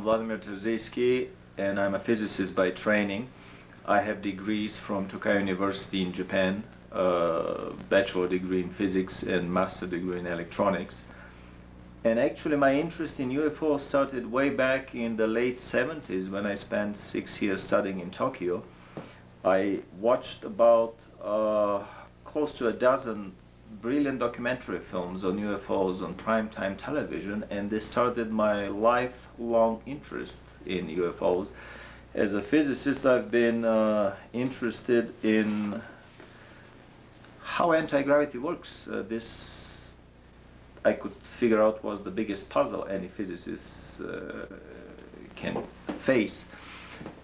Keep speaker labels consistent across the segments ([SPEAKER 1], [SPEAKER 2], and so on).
[SPEAKER 1] Vladimir Terziski, and I'm a physicist by training. I have degrees from Tokai University in Japan, bachelor degree in physics and master degree in electronics. And actually my interest in UFOs started way back in the late 70s when I spent 6 years studying in Tokyo. I watched about close to a dozen brilliant documentary films on UFOs on primetime television, and this started my lifelong interest in UFOs. As a physicist, I've been interested in how anti-gravity works. This I could figure out was the biggest puzzle any physicist can face.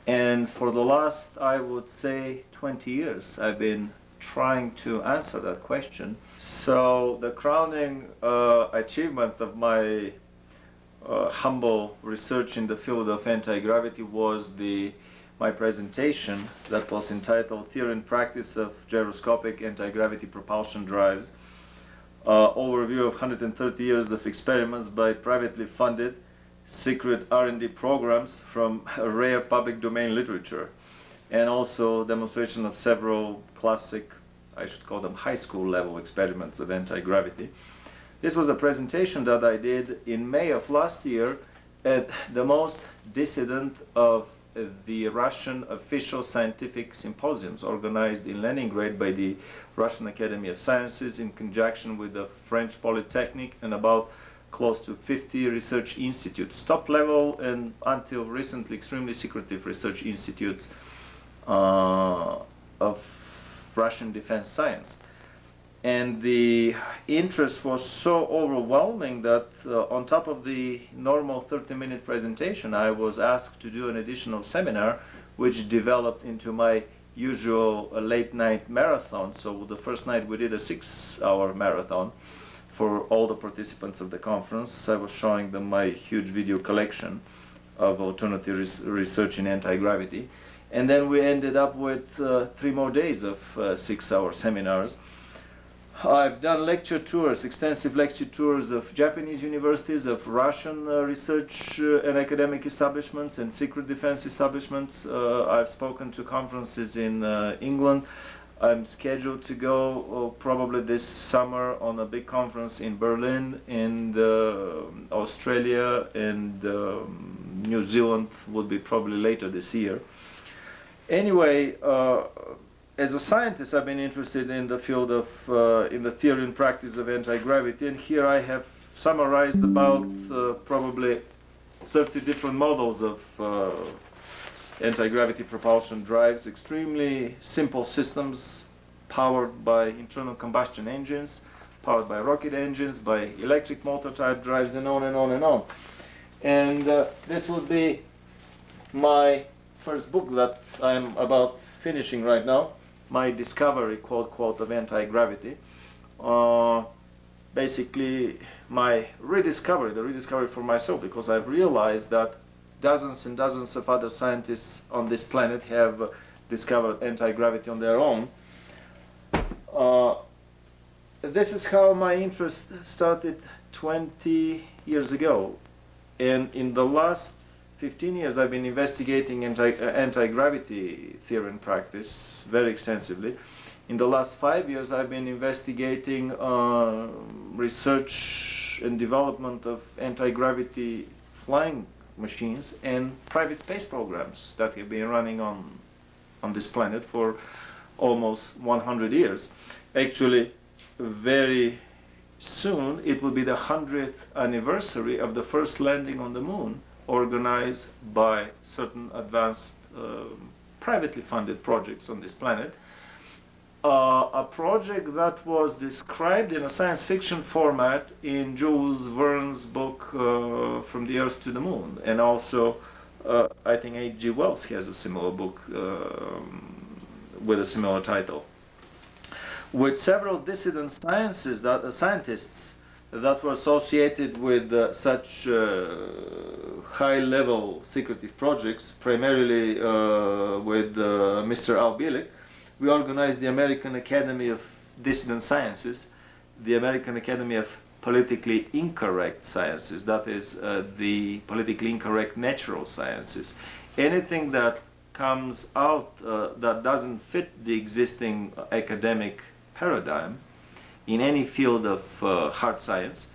[SPEAKER 1] And for the last, I would say, 20 years, I've been trying to answer that question. So the crowning achievement of my humble research in the field of anti-gravity was my presentation that was entitled Theory and Practice of Gyroscopic Anti-Gravity Propulsion Drives, overview of 130 years of experiments by privately funded secret R&D programs from rare public domain literature, and also demonstration of several classic, I should call them high school level experiments of anti-gravity. This was a presentation that I did in May of last year at the most dissident of the Russian official scientific symposiums organized in Leningrad by the Russian Academy of Sciences in conjunction with the French Polytechnic and about close to 50 research institutes, top level and until recently extremely secretive research institutes of Russian defense science. And the interest was so overwhelming that on top of the normal 30-minute presentation, I was asked to do an additional seminar, which developed into my usual late-night marathon. So the first night we did a 6-hour marathon for all the participants of the conference. I was showing them my huge video collection of alternative research in anti-gravity. And then we ended up with 3 more days of 6-hour seminars. I've done lecture tours, extensive lecture tours of Japanese universities, of Russian research and academic establishments and secret defense establishments. I've spoken to conferences in England. I'm scheduled to go probably this summer on a big conference in Berlin, and Australia, and New Zealand would be probably later this year. Anyway, as a scientist, I've been interested in the field of, in the theory and practice of anti-gravity, and here I have summarized about probably 30 different models of anti-gravity propulsion drives, extremely simple systems powered by internal combustion engines, powered by rocket engines, by electric motor type drives, and on and on and on. And this would be my first book that I'm about finishing right now, my discovery, quote, quote, of anti-gravity. Basically, my rediscovery, the rediscovery for myself, because I've realized that dozens and dozens of other scientists on this planet have discovered anti-gravity on their own. This is how my interest started 20 years ago. And in the last 15 years, I've been investigating anti-gravity theory and practice very extensively. In the last 5 years, I've been investigating research and development of anti-gravity flying machines and private space programs that have been running on this planet for almost 100 years. Actually, very soon, it will be the 100th anniversary of the first landing on the moon, organized by certain advanced privately funded projects on this planet. A project that was described in a science fiction format in Jules Verne's book From the Earth to the Moon, and also I think H.G. Wells has a similar book with a similar title, with several dissident scientists that were associated with such high-level secretive projects, primarily with Mr. Al Bielek. We organized the American Academy of Dissident Sciences, the American Academy of politically incorrect sciences, that is, the politically incorrect natural sciences. Anything that comes out that doesn't fit the existing academic paradigm in any field of hard science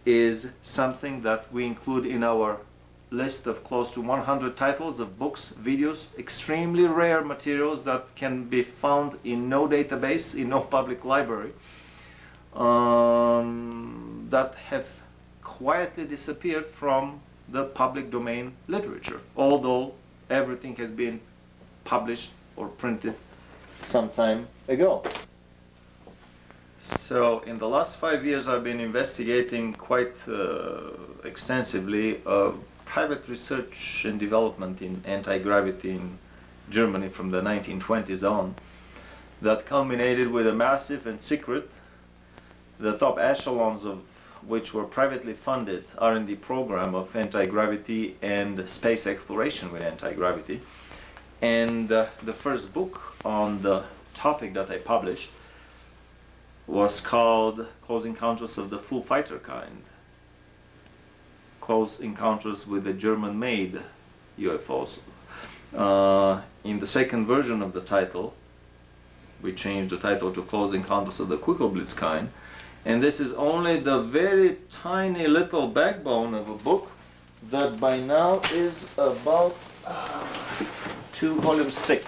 [SPEAKER 1] is something that we include in our list of close to 100 titles of books, videos, extremely rare materials that can be found in no database, in no public library, that have quietly disappeared from the public domain literature, although everything has been published or printed some time ago. So in the last 5 years I've been investigating quite extensively private research and development in anti-gravity in Germany from the 1920s on, that culminated with a massive and secret, the top echelons of which were privately funded R&D program of anti-gravity and space exploration with anti-gravity. And the first book on the topic that I published was called Close Encounters of the Full Fighter Kind. Close Encounters with the German-made UFOs. In the second version of the title, we changed the title to Close Encounters of the Kugelblitz Kind. And this is only the very tiny little backbone of a book that by now is about 2 volumes thick.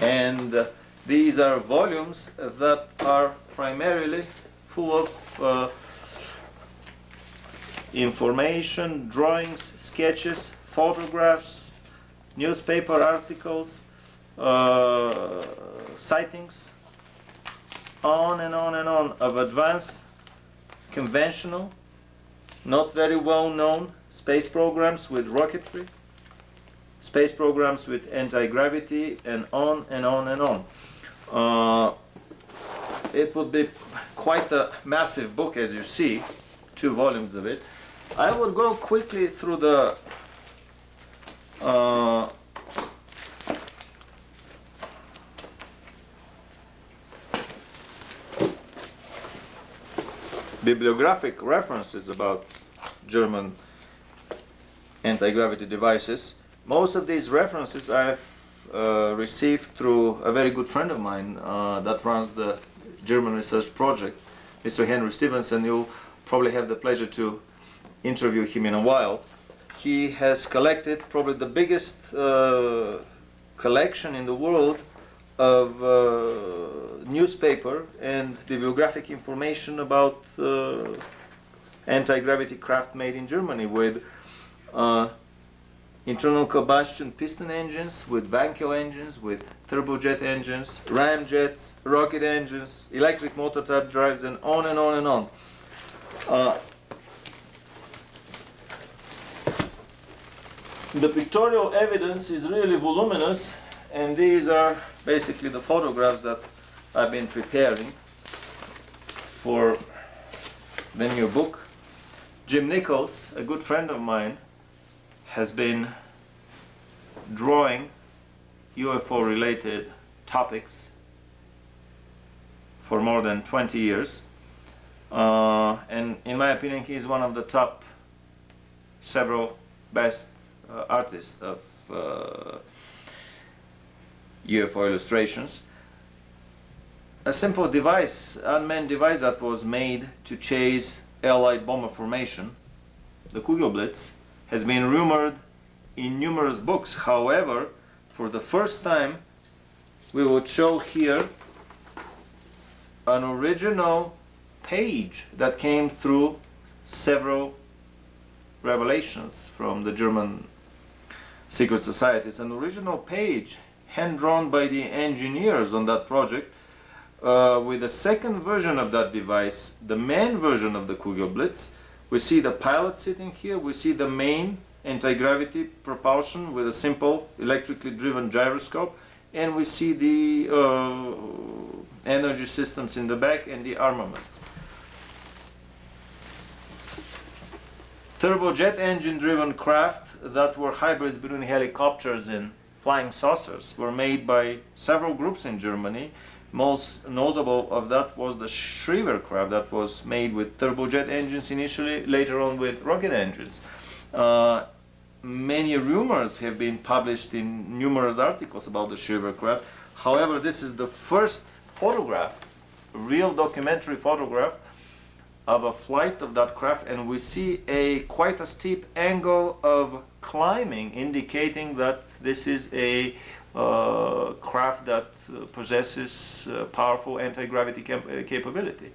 [SPEAKER 1] And these are volumes that are primarily full of information, drawings, sketches, photographs, newspaper articles, sightings, on and on and on, of advanced, conventional, not very well known space programs with rocketry, space programs with anti-gravity, and on and on and on. It would be quite a massive book, as you see, 2 volumes of it. I would go quickly through the bibliographic references about German anti-gravity devices. Most of these references I've received through a very good friend of mine that runs the German research project, Mr. Henry Stevenson. You'll probably have the pleasure to interview him in a while. He has collected probably the biggest collection in the world of newspaper and bibliographic information about anti-gravity craft made in Germany, with internal combustion piston engines, with Wankel engines, with turbojet engines, ramjets, rocket engines, electric motor type drives, and on and on and on. The pictorial evidence is really voluminous, and these are basically the photographs that I've been preparing for the new book. Jim Nichols, a good friend of mine, has been drawing UFO related topics for more than 20 years, and in my opinion he is one of the top several best artists of UFO illustrations. A simple device, unmanned device that was made to chase Allied bomber formation, the Kugelblitz, has been rumored in numerous books. However, for the first time we would show here an original page that came through several revelations from the German secret societies. An original page hand-drawn by the engineers on that project, with the second version of that device, the main version of the Kugelblitz. We see the pilot sitting here, we see the main anti-gravity propulsion with a simple electrically driven gyroscope, and we see the energy systems in the back and the armaments. Turbojet engine driven craft that were hybrids between helicopters and flying saucers were made by several groups in Germany, Most notable of that was the Shriver craft that was made with turbojet engines initially, later on with rocket engines. Many rumors have been published in numerous articles about the Shriver craft. However, this is the first photograph, real documentary photograph of a flight of that craft, and we see quite a steep angle of climbing, indicating that this is a craft that possesses powerful anti-gravity capability.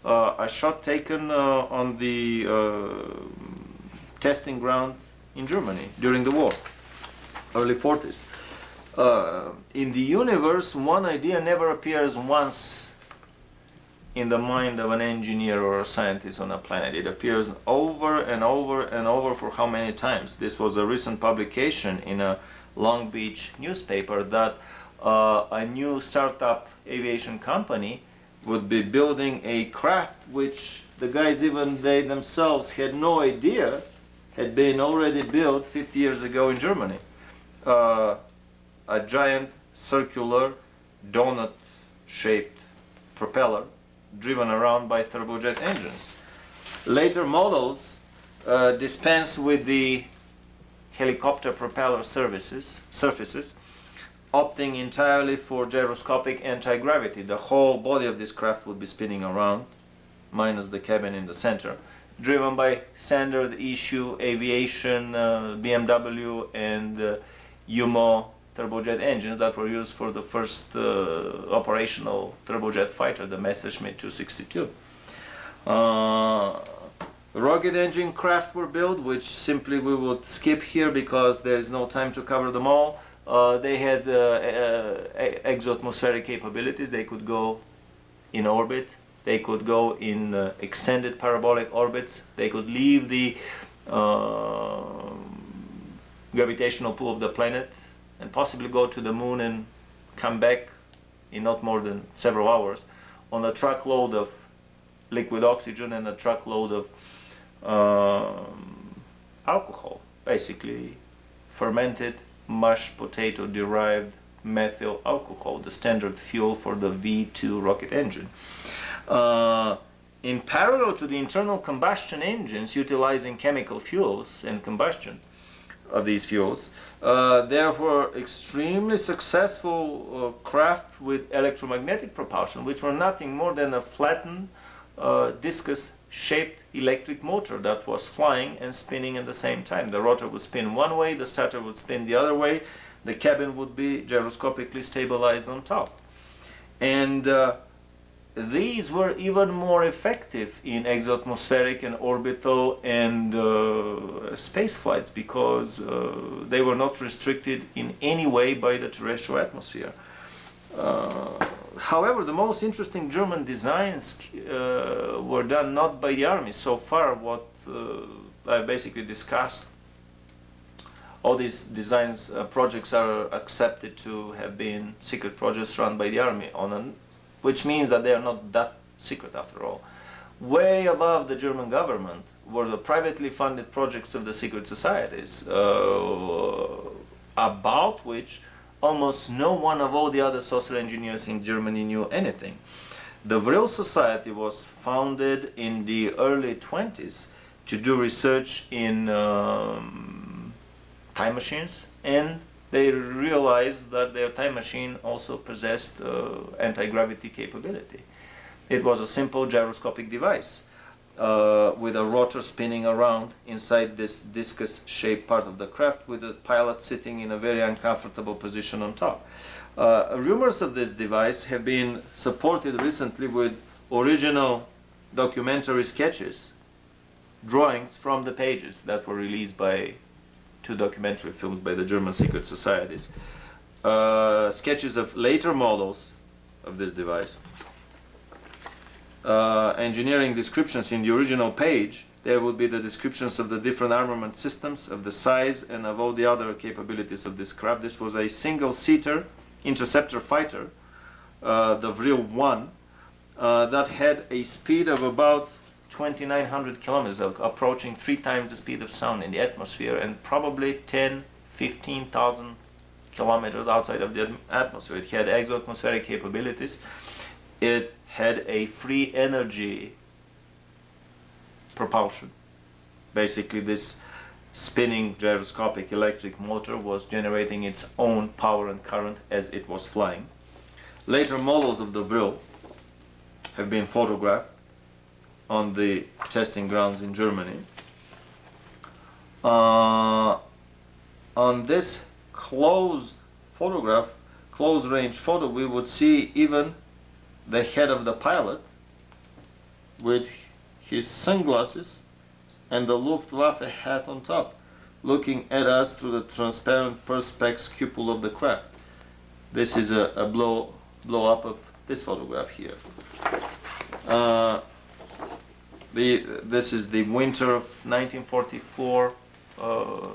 [SPEAKER 1] A shot taken on the testing ground in Germany during the war, early 40s. In the universe, one idea never appears once in the mind of an engineer or a scientist on a planet. It appears over and over and over for how many times? This was a recent publication in a Long Beach newspaper that a new startup aviation company would be building a craft which the guys, even they themselves, had no idea had been already built 50 years ago in Germany. A giant circular donut-shaped propeller driven around by turbojet engines. Later models dispense with the helicopter propeller surfaces, opting entirely for gyroscopic anti-gravity. The whole body of this craft would be spinning around, minus the cabin in the center, driven by standard issue aviation BMW and UMO turbojet engines that were used for the first operational turbojet fighter, the Messerschmitt 262. Rocket engine craft were built, which simply we would skip here because there is no time to cover them all. They had exoatmospheric capabilities. They could go in orbit. They could go in extended parabolic orbits. They could leave the gravitational pull of the planet and possibly go to the moon and come back in not more than several hours on a truckload of liquid oxygen and a truckload of alcohol, basically fermented mashed potato derived methyl alcohol, the standard fuel for the V2 rocket engine. In parallel to the internal combustion engines utilizing chemical fuels and combustion of these fuels, there were extremely successful craft with electromagnetic propulsion, which were nothing more than a flattened discus-shaped electric motor that was flying and spinning at the same time. The rotor would spin one way, the starter would spin the other way, the cabin would be gyroscopically stabilized on top. And these were even more effective in exoatmospheric and orbital and space flights because they were not restricted in any way by the terrestrial atmosphere. However, the most interesting German designs were done not by the army. So far, what I basically discussed, all these designs projects are accepted to have been secret projects run by the army, which means that they are not that secret after all. Way above the German government were the privately funded projects of the secret societies, about which almost no one of all the other social engineers in Germany knew anything. The Vril Society was founded in the early 20s to do research in time machines, and they realized that their time machine also possessed anti-gravity capability. It was a simple gyroscopic device with a rotor spinning around inside this discus-shaped part of the craft, with the pilot sitting in a very uncomfortable position on top. Rumors of this device have been supported recently with original documentary sketches, drawings from the pages that were released by 2 documentary films by the German secret societies. Sketches of later models of this device. Engineering descriptions in the original page. There would be the descriptions of the different armament systems, of the size, and of all the other capabilities of this craft. This was a single-seater interceptor fighter, the Vril 1, that had a speed of about 2,900 kilometers, approaching 3 times the speed of sound in the atmosphere, and probably 10,000–15,000 kilometers outside of the atmosphere. It had exoatmospheric capabilities. It had a free energy propulsion. Basically, this spinning gyroscopic electric motor was generating its own power and current as it was flying. Later models of the Vril have been photographed on the testing grounds in Germany. On this closed range photo, we would see even the head of the pilot with his sunglasses and the Luftwaffe hat on top, looking at us through the transparent perspex cupola of the craft. This is a blow up of this photograph here. This is the winter of 1944,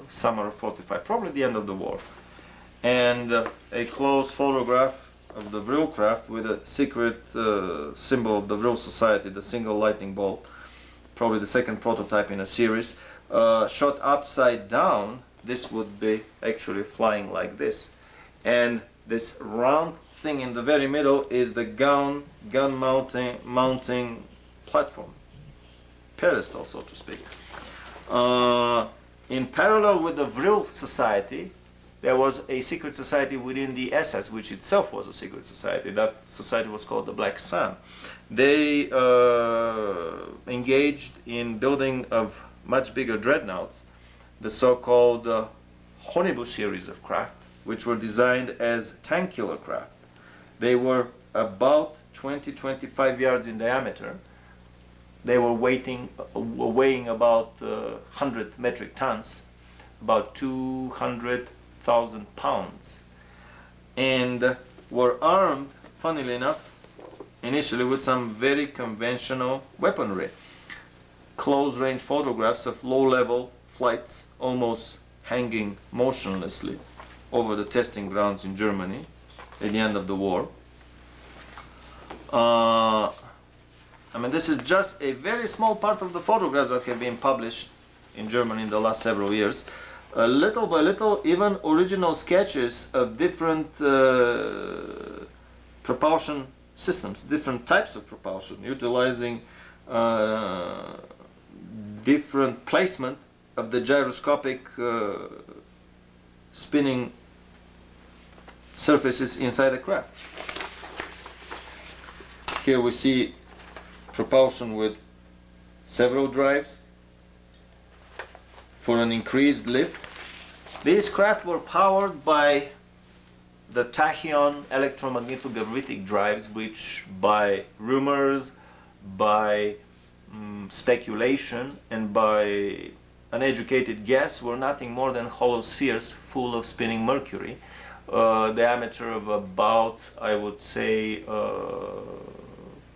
[SPEAKER 1] summer of 45, probably the end of the war. And a close photograph of the Vril craft with a secret symbol of the Vril Society, the single lightning bolt, probably the second prototype in a series. Shot upside down, this would be actually flying like this. And this round thing in the very middle is the gun mounting platform, pedestal, so to speak. In parallel with the Vril Society, there was a secret society within the SS, which itself was a secret society. That society was called the Black Sun. They engaged in building of much bigger dreadnoughts, the so-called Honeybu series of craft, which were designed as tank killer craft. They were about 20-25 yards in diameter. They were weighing about 100 metric tons, about 200,000 pounds, and were armed, funnily enough, initially with some very conventional weaponry. Close-range photographs of low-level flights almost hanging motionlessly over the testing grounds in Germany at the end of the war. I mean, this is just a very small part of the photographs that have been published in Germany in the last several years. Little by little, even original sketches of different propulsion systems, different types of propulsion, utilizing different placement of the gyroscopic spinning surfaces inside the craft. Here we see propulsion with several drives for an increased lift. These craft were powered by the tachyon electromagnetic drives, which by rumors, by speculation, and by uneducated guess were nothing more than hollow spheres full of spinning mercury, diameter of about, I would say,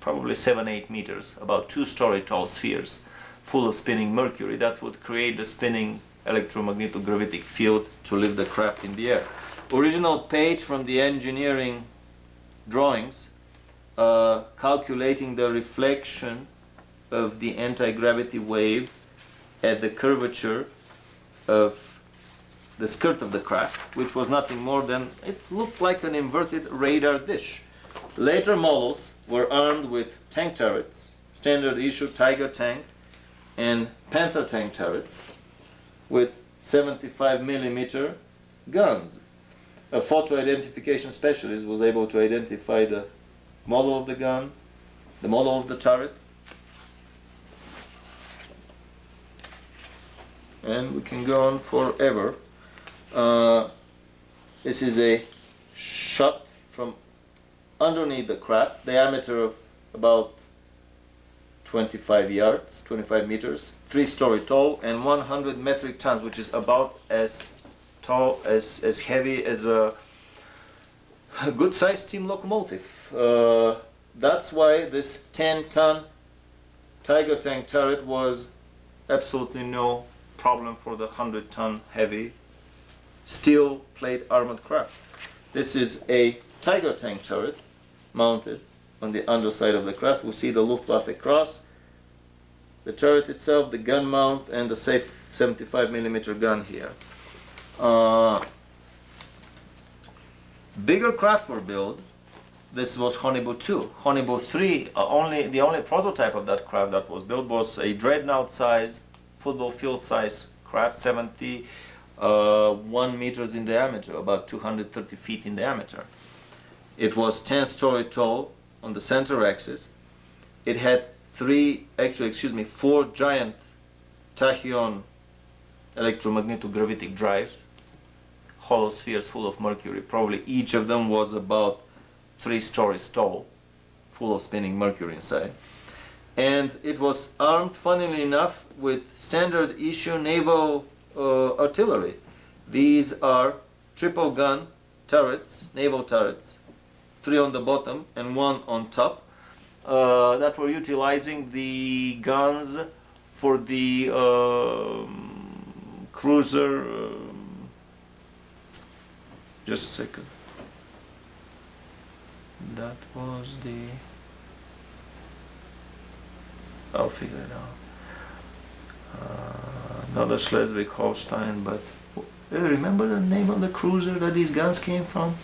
[SPEAKER 1] probably 7-8 meters, about 2-story tall spheres full of spinning mercury that would create the spinning electromagnetic field to lift the craft in the air. Original page from the engineering drawings calculating the reflection of the anti-gravity wave at the curvature of the skirt of the craft, which was nothing more than, it looked like an inverted radar dish. Later models were armed with tank turrets, standard issue Tiger tank and Panther tank turrets with 75mm guns. A photo identification specialist was able to identify the model of the gun, the model of the turret, and we can go on forever. This is a shot from underneath the craft, diameter of about 25 yards, 25 meters, 3-story tall, and 100 metric tons, which is about as tall, as heavy as a good-sized steam locomotive. That's why this 10-ton Tiger tank turret was absolutely no problem for the 100-ton heavy steel plate armored craft. This is a Tiger tank turret mounted on the underside of the craft. We see the Luftwaffe cross, the turret itself, the gun mount, and the safe 75mm gun here. Bigger craft were built. This was Honeybo 2. Honeybo 3, the only prototype of that craft that was built was a dreadnought size, football field size craft, 71 meters in diameter, about 230 feet in diameter. It was 10-story tall on the center axis. It had four giant tachyon electromagnetic drives, hollow spheres full of mercury. Probably each of them was about 3 stories tall, full of spinning mercury inside. And it was armed, funnily enough, with standard issue naval artillery. These are triple gun turrets, naval turrets, 3 on the bottom and 1 on top, that were utilizing the guns for the cruiser. Just a second. That was the. I'll figure it out. Another Schleswig-Holstein, but remember the name of the cruiser that these guns came from?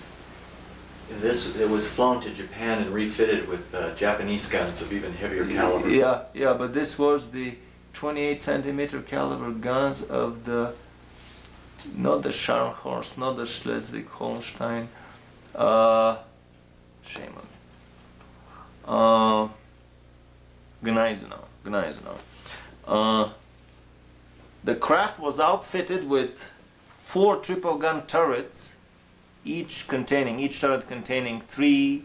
[SPEAKER 2] It was flown to Japan and refitted with Japanese guns of even heavier caliber.
[SPEAKER 1] Yeah, but this was the 28 centimeter caliber guns of the, not the Scharnhorst, not the Schleswig-Holstein, shame on me. Gneisenau. The craft was outfitted with 4 triple gun turrets, each turret containing 3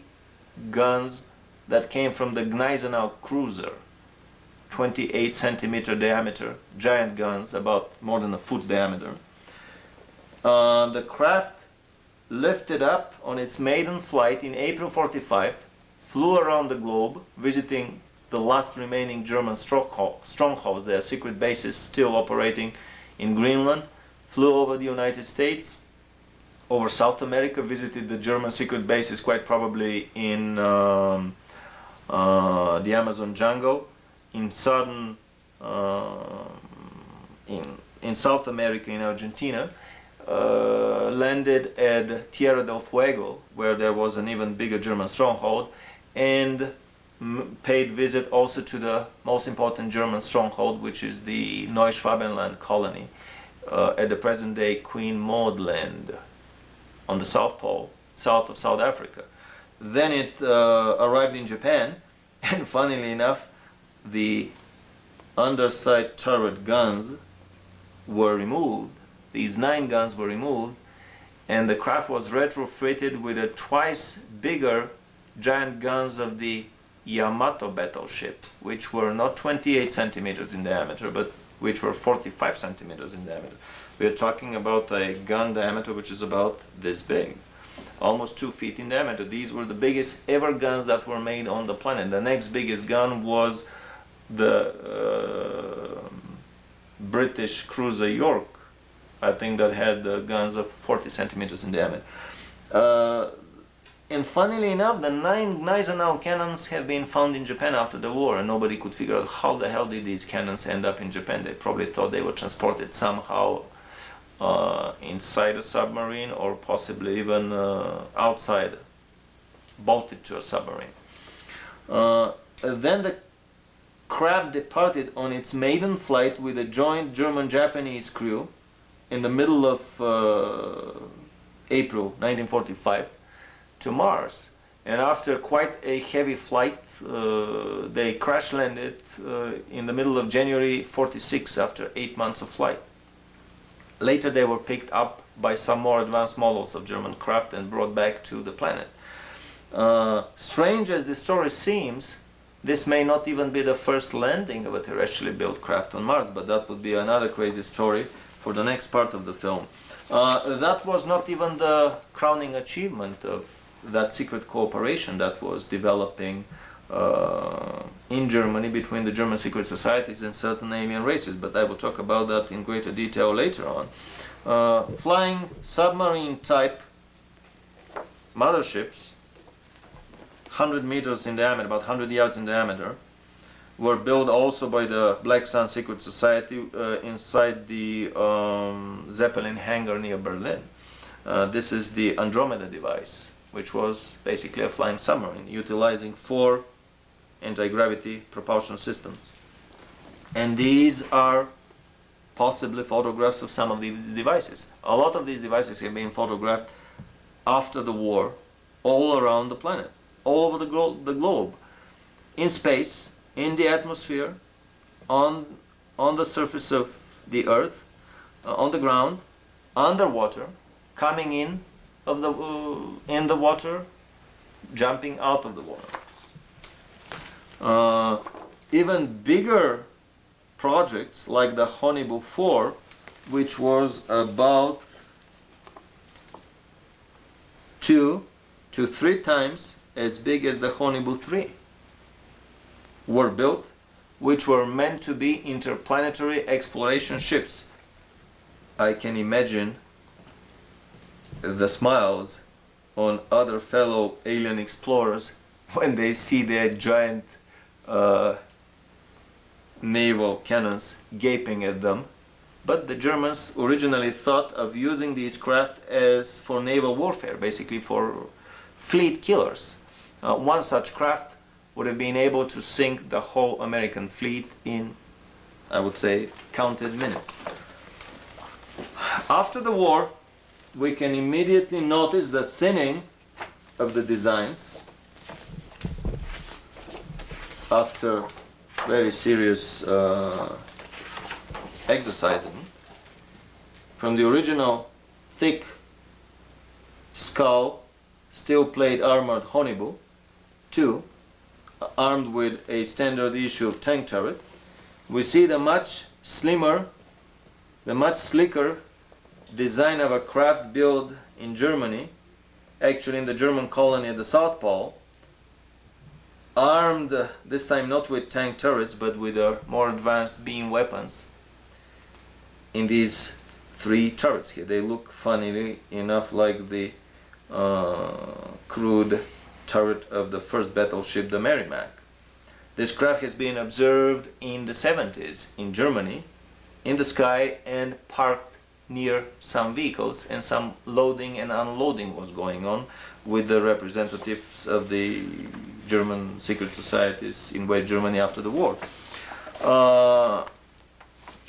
[SPEAKER 1] guns that came from the Gneisenau cruiser, 28 centimeter diameter, giant guns, about more than a foot diameter. The craft lifted up on its maiden flight in April 45, flew around the globe, visiting the last remaining German strongholds, their secret bases still operating in Greenland, flew over the United States, over South America, visited the German secret bases, quite probably in the Amazon jungle, in southern, in South America, in Argentina, landed at Tierra del Fuego, where there was an even bigger German stronghold, and paid visit also to the most important German stronghold, which is the Neuschwabenland colony at the present-day Queen Maud Land on the South Pole, south of South Africa. Then it arrived in Japan, and funnily enough, the underside turret guns were removed. These 9 guns were removed, and the craft was retrofitted with a twice bigger giant guns of the Yamato battleship, which were not 28 centimeters in diameter, but which were 45 centimeters in diameter. We are talking about a gun diameter which is about this big, almost 2 feet in diameter. These were the biggest ever guns that were made on the planet. The next biggest gun was the British cruiser York, I think, that had guns of 40 centimeters in diameter. And funnily enough, the 9 Gneisenau cannons have been found in Japan after the war, and nobody could figure out how the hell did these cannons end up in Japan. They probably thought they were transported somehow inside a submarine, or possibly even outside, bolted to a submarine. Then the craft departed on its maiden flight with a joint German-Japanese crew in the middle of April 1945 to Mars, and after quite a heavy flight they crash landed in the middle of January 46 after 8 months of flight. Later they were picked up by some more advanced models of German craft and brought back to the planet. Strange as the story seems, this may not even be the first landing of a terrestrially built craft on Mars, but that would be another crazy story for the next part of the film. That was not even the crowning achievement of that secret cooperation that was developing in Germany between the German secret societies and certain alien races, but I will talk about that in greater detail later on. Flying submarine type motherships, 100 meters in diameter, about 100 yards in diameter, were built also by the Black Sun Secret Society inside the Zeppelin hangar near Berlin. This is the Andromeda device, which was basically a flying submarine utilizing 4 anti-gravity propulsion systems. And these are possibly photographs of some of these devices. A lot of these devices have been photographed after the war all around the planet, all over the globe, in space, in the atmosphere, on the surface of the earth, on the ground, underwater, coming in the water, jumping out of the water. Even bigger projects like the Honibu 4, which was about 2 to 3 times as big as the Honibu 3, were built, which were meant to be interplanetary exploration ships. I can imagine the smiles on other fellow alien explorers when they see their giant naval cannons gaping at them. But the Germans originally thought of using these craft as for naval warfare, basically for fleet killers. One such craft would have been able to sink the whole American fleet in, I would say, counted minutes. After the war, we can immediately notice the thinning of the designs after very serious exercising. From the original thick skull, steel plate armored Honibu to armed with a standard issue tank turret, we see the much slimmer, the much slicker design of a craft built in Germany, actually in the German colony at the South Pole, armed this time not with tank turrets but with more advanced beam weapons in these 3 turrets here. They look funnily enough like the crude turret of the first battleship, the Merrimack. This craft has been observed in the 70s in Germany in the sky and parked near some vehicles, and some loading and unloading was going on with the representatives of the German secret societies in West Germany after the war.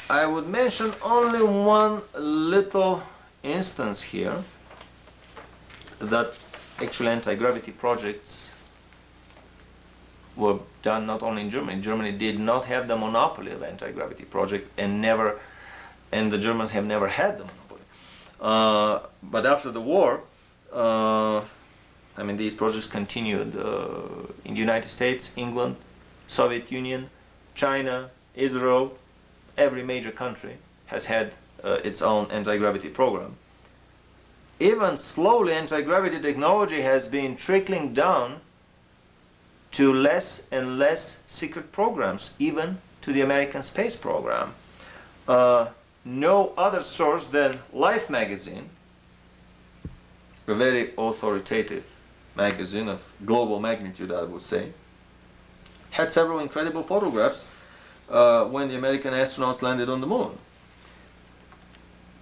[SPEAKER 1] I would mention only one little instance here that actually anti-gravity projects were done not only in Germany. Germany did not have the monopoly of anti-gravity project, and the Germans have never had the monopoly. But after the war, I mean, these projects continued in the United States, England, Soviet Union, China, Israel. Every major country has had its own anti-gravity program. Even slowly, anti-gravity technology has been trickling down to less and less secret programs, even to the American space program. No other source than Life magazine, a very authoritative magazine of global magnitude, I would say, had several incredible photographs when the American astronauts landed on the moon.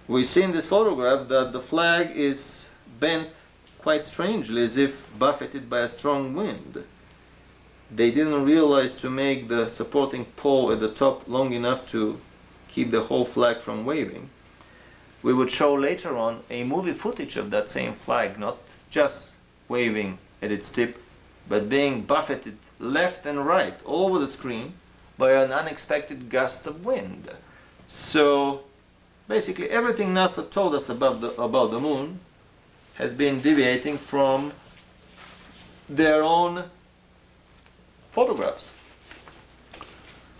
[SPEAKER 1] We see in this photograph that the flag is bent quite strangely, as if buffeted by a strong wind. They didn't realize to make the supporting pole at the top long enough to keep the whole flag from waving. We would show later on a movie footage of that same flag, not just waving at its tip, but being buffeted left and right all over the screen by an unexpected gust of wind. So basically everything NASA told us about the moon has been deviating from their own photographs.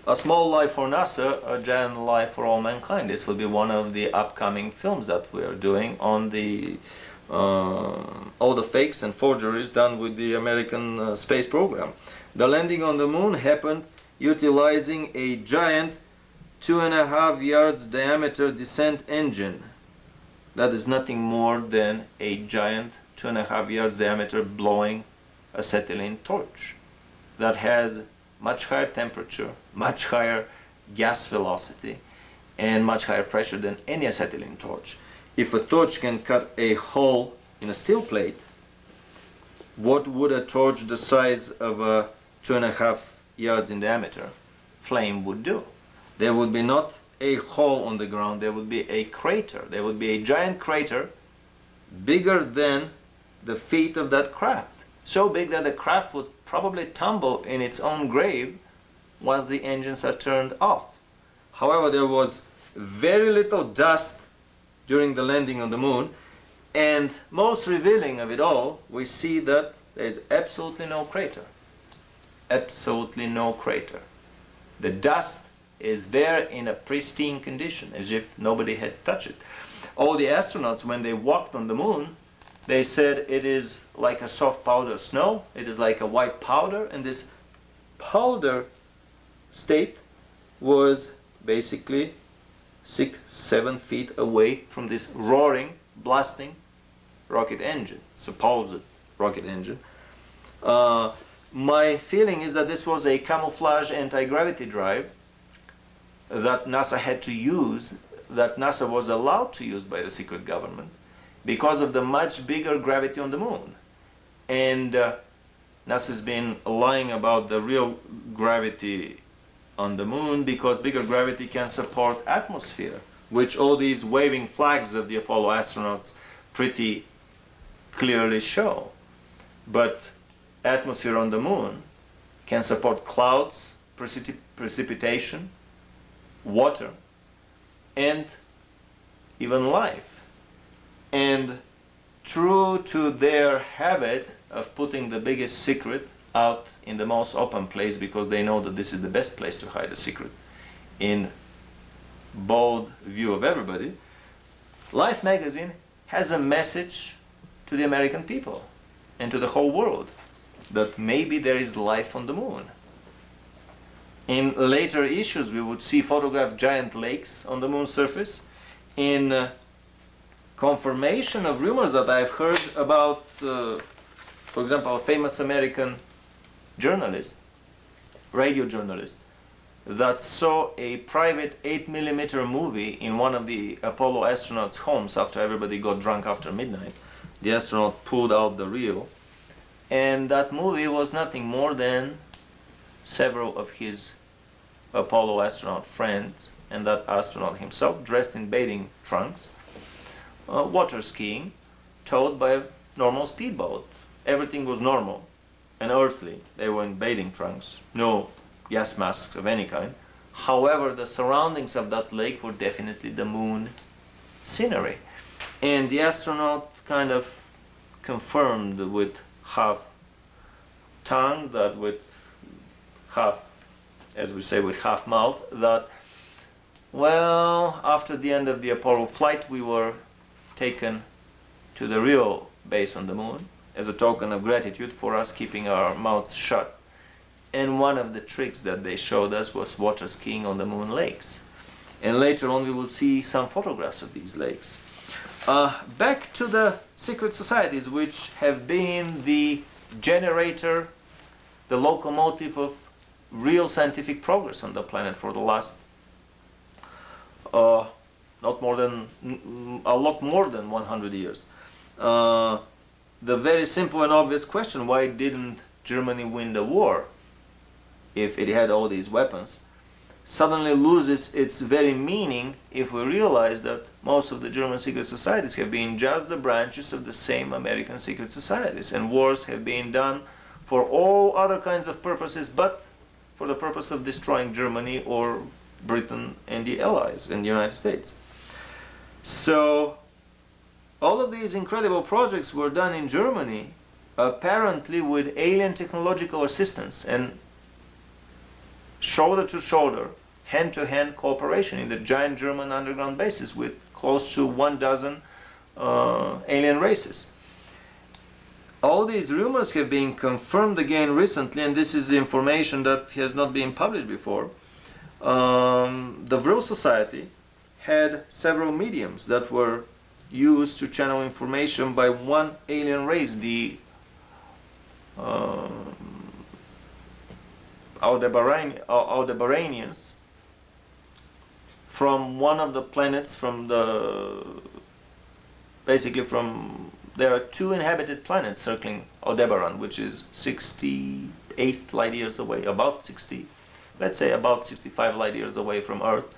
[SPEAKER 1] A small life for NASA, a giant life for all mankind. This will be one of the upcoming films that we are doing on the all the fakes and forgeries done with the American space program. The landing on the moon happened utilizing a giant 2.5 yards diameter descent engine. That is nothing more than a giant 2.5 yards diameter blowing acetylene torch that has much higher temperature, much higher gas velocity, and much higher pressure than any acetylene torch. if a torch can cut a hole in a steel plate, what would a torch the size of a 2.5 yards in diameter flame would do? There would be not a hole on the ground, there would be a crater. There would be a giant crater bigger than the feet of that craft. So big that the craft would probably tumble in its own grave once the engines are turned off. However, there was very little dust during the landing on the moon, and most revealing of it all, we see that there is absolutely no crater. Absolutely no crater. The dust is there in a pristine condition, as if nobody had touched it. All the astronauts, when they walked on the moon, they said it is like a soft powder snow, it is like a white powder, and this powder state was basically 6-7 feet away from this roaring, blasting rocket engine, supposed rocket engine. My feeling is that this was a camouflage anti-gravity drive that NASA had to use, that NASA was allowed to use by the secret government, because of the much bigger gravity on the moon. And NASA's been lying about the real gravity on the moon, because bigger gravity can support atmosphere, which all these waving flags of the Apollo astronauts pretty clearly show. But atmosphere on the moon can support clouds, precipitation, water, and even life. And true to their habit of putting the biggest secret out in the most open place, because they know that this is the best place to hide a secret in bold view of everybody, Life magazine has a message to the American people and to the whole world that maybe there is life on the moon. In later issues we would see photographed giant lakes on the moon's surface, in confirmation of rumors that I've heard about, for example, a famous American journalist, radio journalist, that saw a private 8mm movie in one of the Apollo astronauts' homes after everybody got drunk after midnight. The astronaut pulled out the reel, and that movie was nothing more than several of his Apollo astronaut friends and that astronaut himself dressed in bathing trunks, water skiing, towed by a normal speedboat. Everything was normal and earthly. They were in bathing trunks, no gas masks of any kind. However, the surroundings of that lake were definitely the moon scenery. And the astronaut kind of confirmed with half tongue, that with half, as we say, with half mouth, that, well, after the end of the Apollo flight, we were taken to the real base on the moon as a token of gratitude for us keeping our mouths shut. And one of the tricks that they showed us was water skiing on the moon lakes. And later on we will see some photographs of these lakes. Back to the secret societies, which have been the generator, the locomotive of real scientific progress on the planet for the last a lot more than 100 years. The very simple and obvious question, why didn't Germany win the war if it had all these weapons, suddenly loses its very meaning if we realize that most of the German secret societies have been just the branches of the same American secret societies, and wars have been done for all other kinds of purposes but for the purpose of destroying Germany or Britain and the Allies and the United States. So all of these incredible projects were done in Germany, apparently with alien technological assistance and shoulder to shoulder, hand to hand cooperation in the giant German underground bases with close to 12 alien races. All these rumors have been confirmed again recently, and this is information that has not been published before. The Vril Society had several mediums that were used to channel information by one alien race, the Aldebaranians, from one of the planets from the basically there are 2 inhabited planets circling Aldebaran, which is 68 light years away, let's say about 65 light years away from Earth.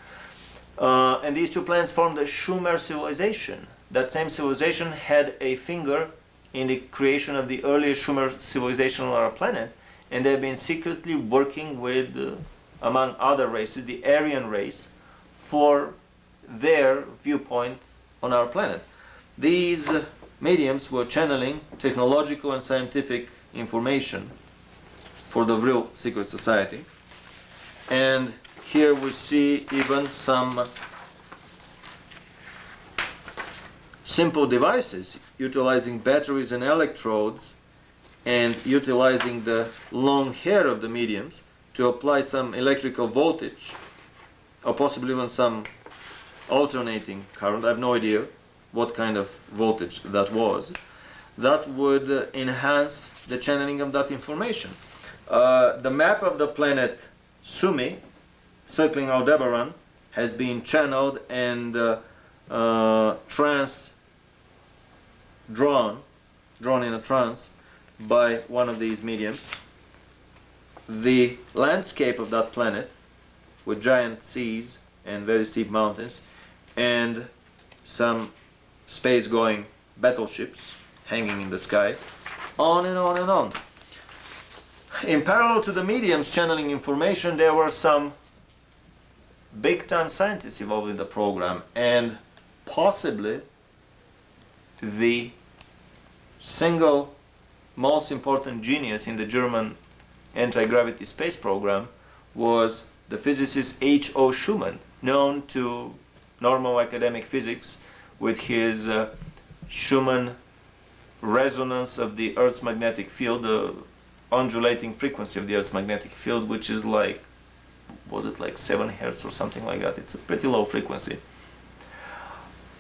[SPEAKER 1] And these 2 planets formed the Sumer civilization. That same civilization had a finger in the creation of the earliest Sumer civilization on our planet, and they've been secretly working with, among other races, the Aryan race, for their viewpoint on our planet. These mediums were channeling technological and scientific information for the real secret society. And here we see even some simple devices utilizing batteries and electrodes and utilizing the long hair of the mediums to apply some electrical voltage, or possibly even some alternating current. I have no idea what kind of voltage that was. That would enhance the channeling of that information. The map of the planet Sumi, circling Aldebaran, has been channeled and drawn in a trance by one of these mediums. The landscape of that planet, with giant seas and very steep mountains, and some space-going battleships hanging in the sky, on and on and on. In parallel to the mediums channeling information, there were some big-time scientists involved in the program, and possibly the single most important genius in the German anti-gravity space program was the physicist H.O. Schumann, known to normal academic physics with his Schumann resonance of the Earth's magnetic field, the undulating frequency of the Earth's magnetic field, which is like, was it like 7 hertz or something like that? It's a pretty low frequency.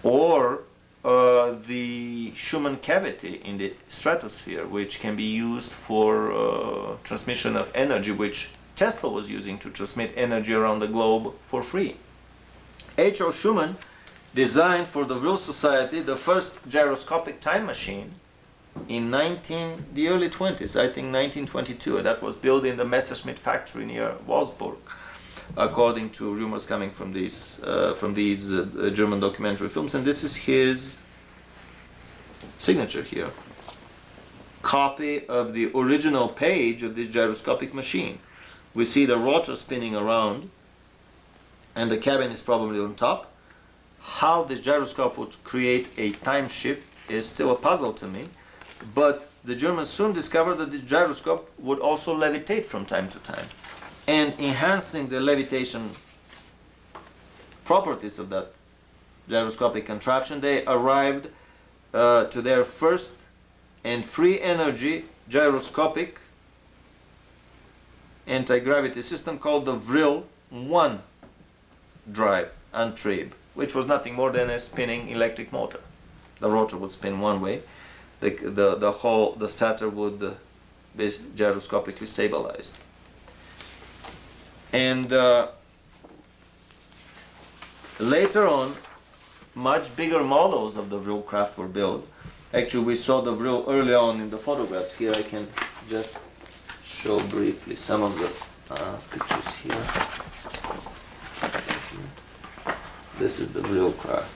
[SPEAKER 1] Or the Schumann cavity in the stratosphere, which can be used for transmission of energy, which Tesla was using to transmit energy around the globe for free. H.O. Schumann designed for the real society the first gyroscopic time machine in the early 20s, I think 1922. That was built in the Messerschmitt factory near Wolfsburg, according to rumors coming from these German documentary films. And this is his signature here. Copy of the original page of this gyroscopic machine. We see the rotor spinning around, and the cabin is probably on top. How this gyroscope would create a time shift is still a puzzle to me, but the Germans soon discovered that this gyroscope would also levitate from time to time. And enhancing the levitation properties of that gyroscopic contraption, they arrived to their first and free energy gyroscopic anti-gravity system called the Vril 1 drive Antrieb, which was nothing more than a spinning electric motor. The rotor would spin one way, the stator would be gyroscopically stabilized. And later on, much bigger models of the Vril craft were built. Actually, we saw the Vril early on in the photographs. Here I can just show briefly some of the pictures here. This is the Vril craft.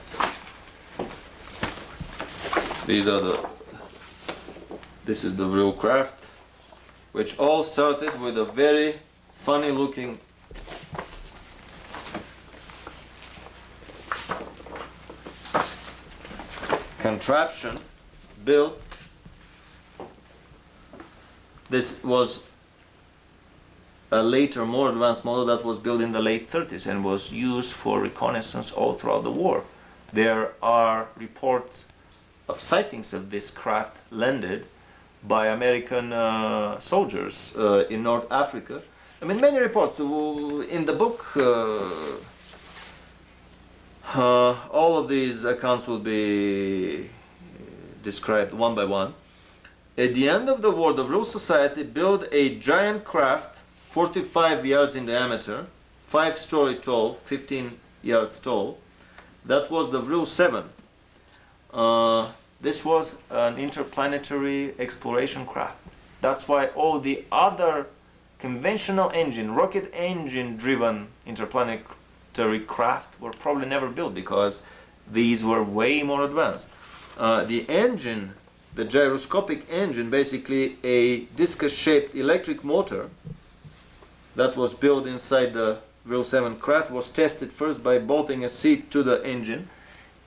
[SPEAKER 1] This is the Vril craft, which all started with a very funny looking contraption built. This was a later, more advanced model that was built in the late 30s and was used for reconnaissance all throughout the war. There are reports of sightings of this craft landed by American soldiers in North Africa. I mean, many reports. In the book, all of these accounts will be described one by one. At the end of the war, the Vril Society built a giant craft, 45 yards in diameter, 5-story tall, 15 yards tall. That was the Vril 7. This was an interplanetary exploration craft. That's why all the other conventional engine, rocket engine driven interplanetary craft were probably never built, because these were way more advanced. The engine, the gyroscopic engine, basically a discus shaped electric motor that was built inside the Vril 7 craft, was tested first by bolting a seat to the engine.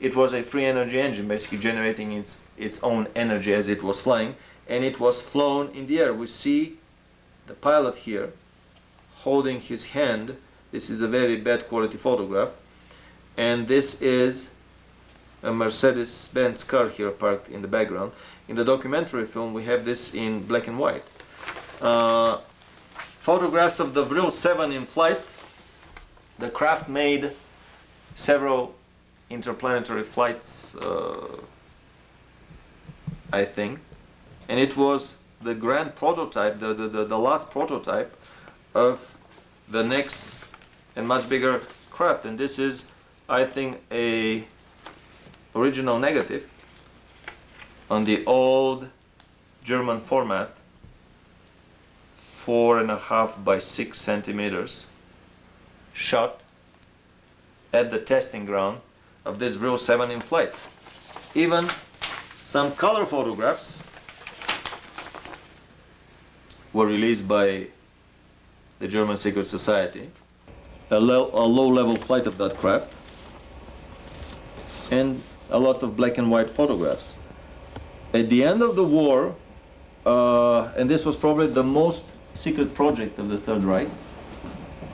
[SPEAKER 1] It was a free energy engine, basically generating its own energy as it was flying, and it was flown in the air. We see the pilot here holding his hand. This is a very bad quality photograph, and this is a Mercedes-Benz car here parked in the background. In the documentary film we have this in black and white. Photographs of the Vril 7 in flight. The craft made several interplanetary flights, I think, and it was the grand prototype, the last prototype of the next and much bigger craft. And this is, I think, a original negative on the old German format, 4.5 by 6 centimeters, shot at the testing ground of this Vril 7 in flight. Even some color photographs were released by the German Secret Society, a low-level flight of that craft, and a lot of black and white photographs. At the end of the war, and this was probably the most secret project of the Third Reich,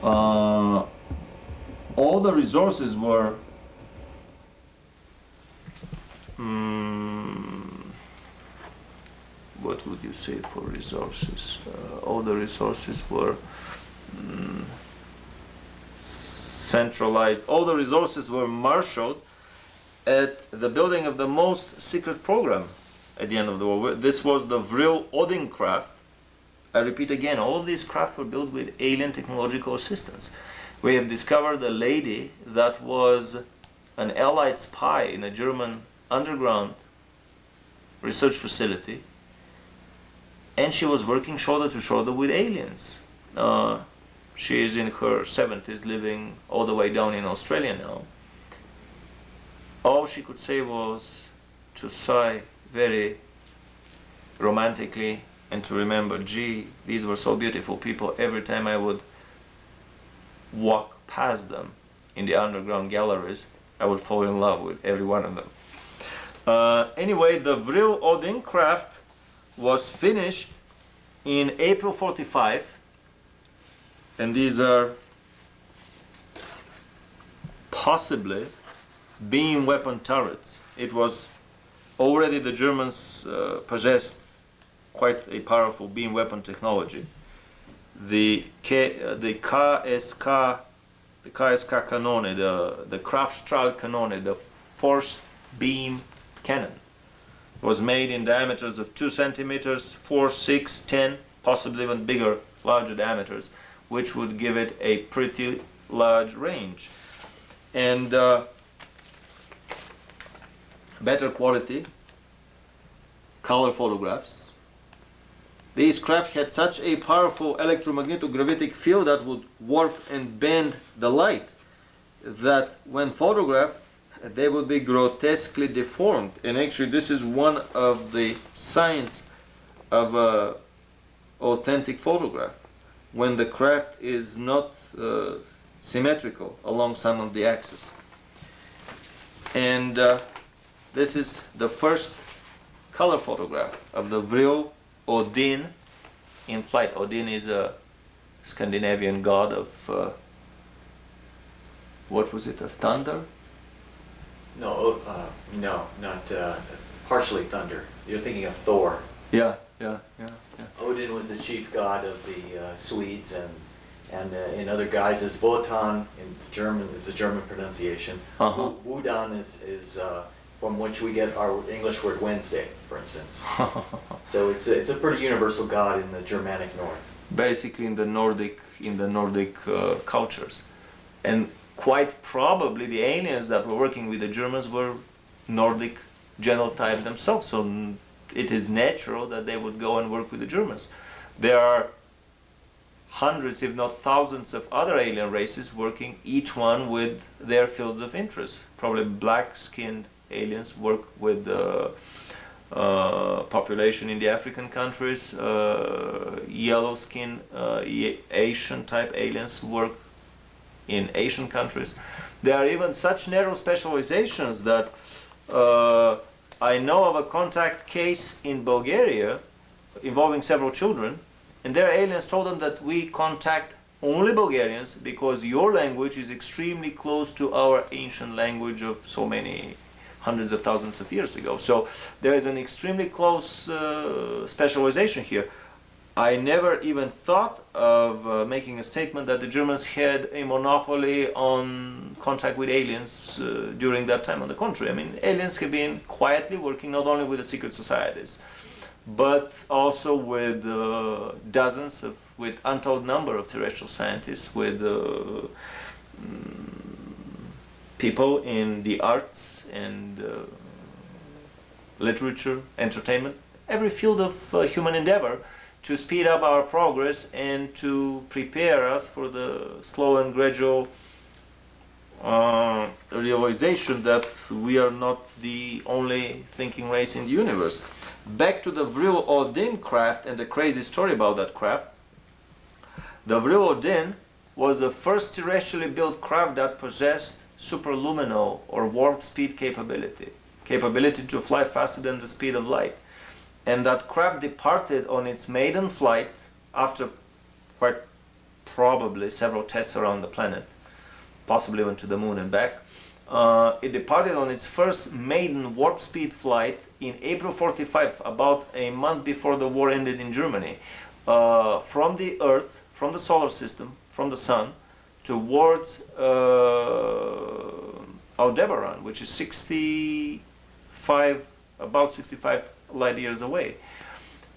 [SPEAKER 1] all the resources were what would you say for resources? All the resources were centralized. All the resources were marshaled at the building of the most secret program at the end of the war. This was the Vril Odin craft. I repeat again, all of these craft were built with alien technological assistance. We have discovered a lady that was an Allied spy in a German underground research facility, and she was working shoulder to shoulder with aliens. She is in her 70s, living all the way down in Australia now. All she could say was to sigh very romantically and to remember, gee, these were so beautiful people. Every time I would walk past them in the underground galleries, I would fall in love with every one of them. Anyway, the Vril Odin craft was finished in April 45, and these are possibly beam weapon turrets. It was already, the Germans possessed quite a powerful beam weapon technology. The KSK Kanone, the Kraftstrahlkanone, the force beam cannon, was made in diameters of 2 centimeters, 4, 6, 10, possibly even bigger, larger diameters, which would give it a pretty large range. And better quality color photographs. These craft had such a powerful electromagnetic field that would warp and bend the light, that when photographed they would be grotesquely deformed. And actually this is one of the signs of an authentic photograph, when the craft is not symmetrical along some of the axes. And this is the first color photograph of the Vril Odin in flight. Odin is a Scandinavian god of what was it, of thunder?
[SPEAKER 2] No, not partially thunder. You're thinking of Thor.
[SPEAKER 1] Yeah.
[SPEAKER 2] Odin was the chief god of the Swedes, and in other guises, Wotan in German is the German pronunciation. Wodan is from which we get our English word Wednesday, for instance. So it's a pretty universal god in the Germanic North.
[SPEAKER 1] Basically in the Nordic cultures, and quite probably the aliens that were working with the Germans were Nordic genotype themselves, so it is natural that they would go and work with the Germans. There are hundreds, if not thousands, of other alien races working, each one with their fields of interest. Probably black-skinned aliens work with the population in the African countries, yellow-skinned Asian-type aliens work in Asian countries. There are even such narrow specializations that I know of a contact case in Bulgaria involving several children, and their aliens told them that we contact only Bulgarians because your language is extremely close to our ancient language of so many hundreds of thousands of years ago. So there is an extremely close specialization here. I never even thought of making a statement that the Germans had a monopoly on contact with aliens during that time. On the contrary, I mean, aliens have been quietly working not only with the secret societies, but also with dozens of, with untold number of terrestrial scientists, with people in the arts and literature, entertainment, every field of human endeavor, to speed up our progress and to prepare us for the slow and gradual realization that we are not the only thinking race in the universe. Back to the Vril Odin craft and the crazy story about that craft. The Vril Odin was the first terrestrially built craft that possessed superluminal or warp speed capability to fly faster than the speed of light. And that craft departed on its maiden flight after quite probably several tests around the planet, possibly even to the moon and back. It departed on its first maiden warp speed flight in April 45, about a month before the war ended in Germany, from the Earth, from the solar system, from the sun, towards Aldebaran, which is about 65 light years away.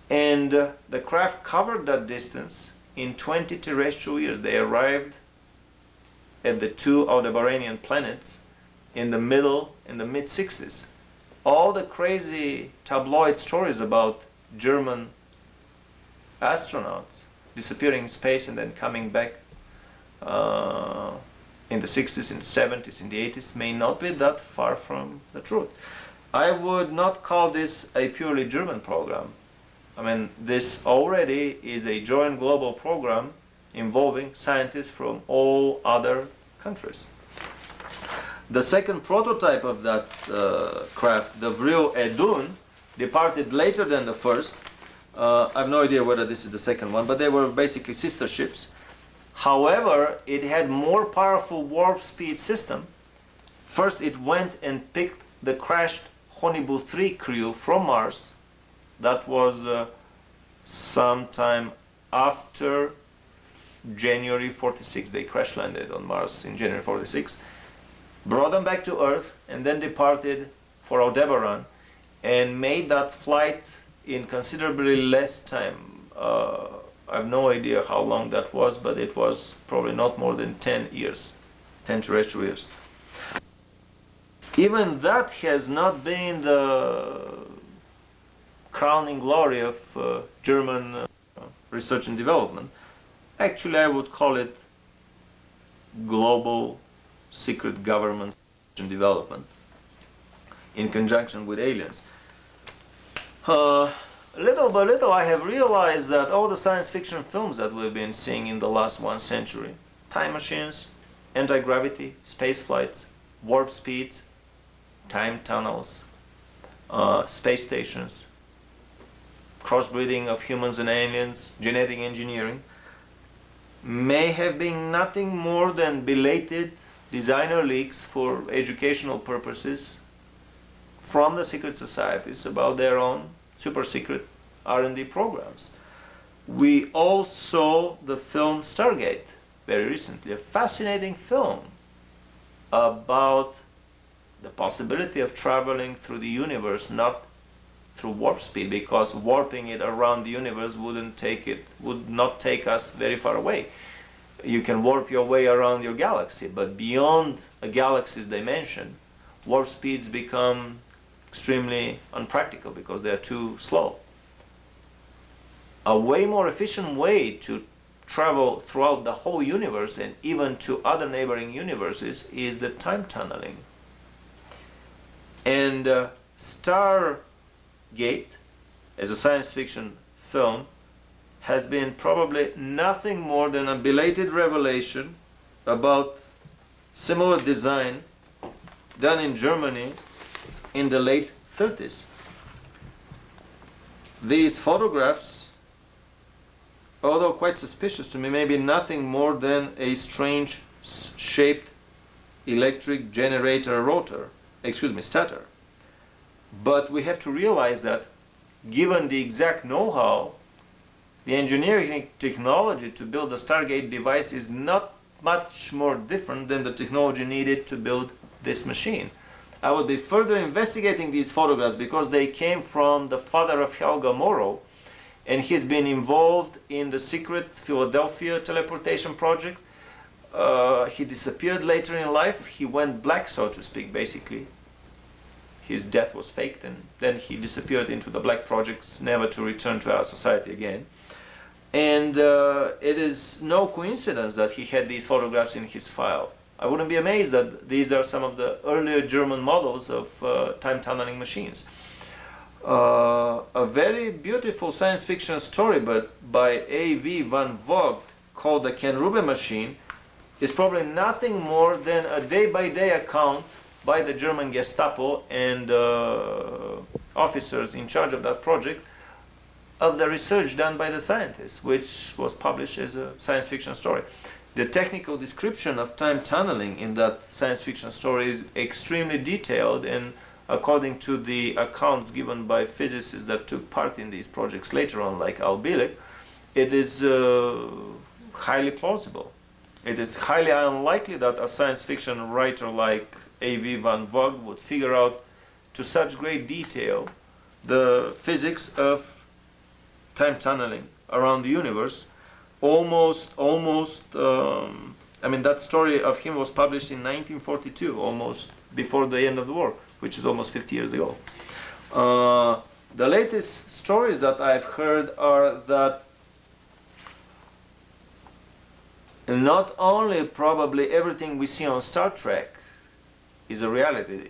[SPEAKER 1] And the craft covered that distance in 20 terrestrial years. They arrived at the two Aldebaranian planets in the mid-60s. All the crazy tabloid stories about German astronauts disappearing in space and then coming back in the 60s, in the 70s, in the 80s may not be that far from the truth. I would not call this a purely German program. I mean, this already is a joint global program involving scientists from all other countries. The second prototype of that craft, the Vril Edun, departed later than the first. I have no idea whether this is the second one, but they were basically sister ships. However, it had more powerful warp speed system. First, it went and picked the crashed Honeybu 3 crew from Mars. That was sometime after January 46. They crash landed on Mars in January 46. Brought them back to Earth and then departed for Aldebaran and made that flight in considerably less time. I have no idea how long that was, but it was probably not more than 10 years, 10 terrestrial years. Even that has not been the crowning glory of German research and development. Actually, I would call it global secret government and development in conjunction with aliens. Little by little, I have realized that all the science fiction films that we've been seeing in the last 1 century, time machines, anti-gravity, space flights, warp speeds, time tunnels, space stations, crossbreeding of humans and aliens, genetic engineering, may have been nothing more than belated designer leaks for educational purposes from the secret societies about their own super secret R&D programs. We all saw the film Stargate very recently, a fascinating film about the possibility of traveling through the universe, not through warp speed, because warping it around the universe would not take us very far away. You can warp your way around your galaxy, but beyond a galaxy's dimension, warp speeds become extremely unpractical because they are too slow. A way more efficient way to travel throughout the whole universe and even to other neighboring universes is the time tunneling. And Stargate, as a science fiction film, has been probably nothing more than a belated revelation about similar design done in Germany in the late 30s. These photographs, although quite suspicious to me, may be nothing more than a strange shaped electric generator rotor, stator. But we have to realize that given the exact know-how, the engineering technology to build a Stargate device is not much more different than the technology needed to build this machine. I will be further investigating these photographs because they came from the father of Helga Morrow, and he's been involved in the secret Philadelphia teleportation project. He disappeared later in life. He went black, so to speak, basically. His death was faked, and then he disappeared into the black projects, never to return to our society again. And it is no coincidence that he had these photographs in his file. I wouldn't be amazed that these are some of the earlier German models of time tunneling machines. A very beautiful science fiction story, but by A.V. van Vogt, called the Ken Rube machine, is probably nothing more than a day-by-day account by the German Gestapo and officers in charge of that project of the research done by the scientists, which was published as a science fiction story. The technical description of time tunneling in that science fiction story is extremely detailed, and according to the accounts given by physicists that took part in these projects later on, like Al Bielek, it is highly plausible. It is highly unlikely that a science fiction writer like A.V. van Vogt would figure out to such great detail the physics of time tunneling around the universe. I mean, that story of him was published in 1942, almost before the end of the war, which is almost 50 years ago. The latest stories that I've heard are that not only probably everything we see on Star Trek is a reality,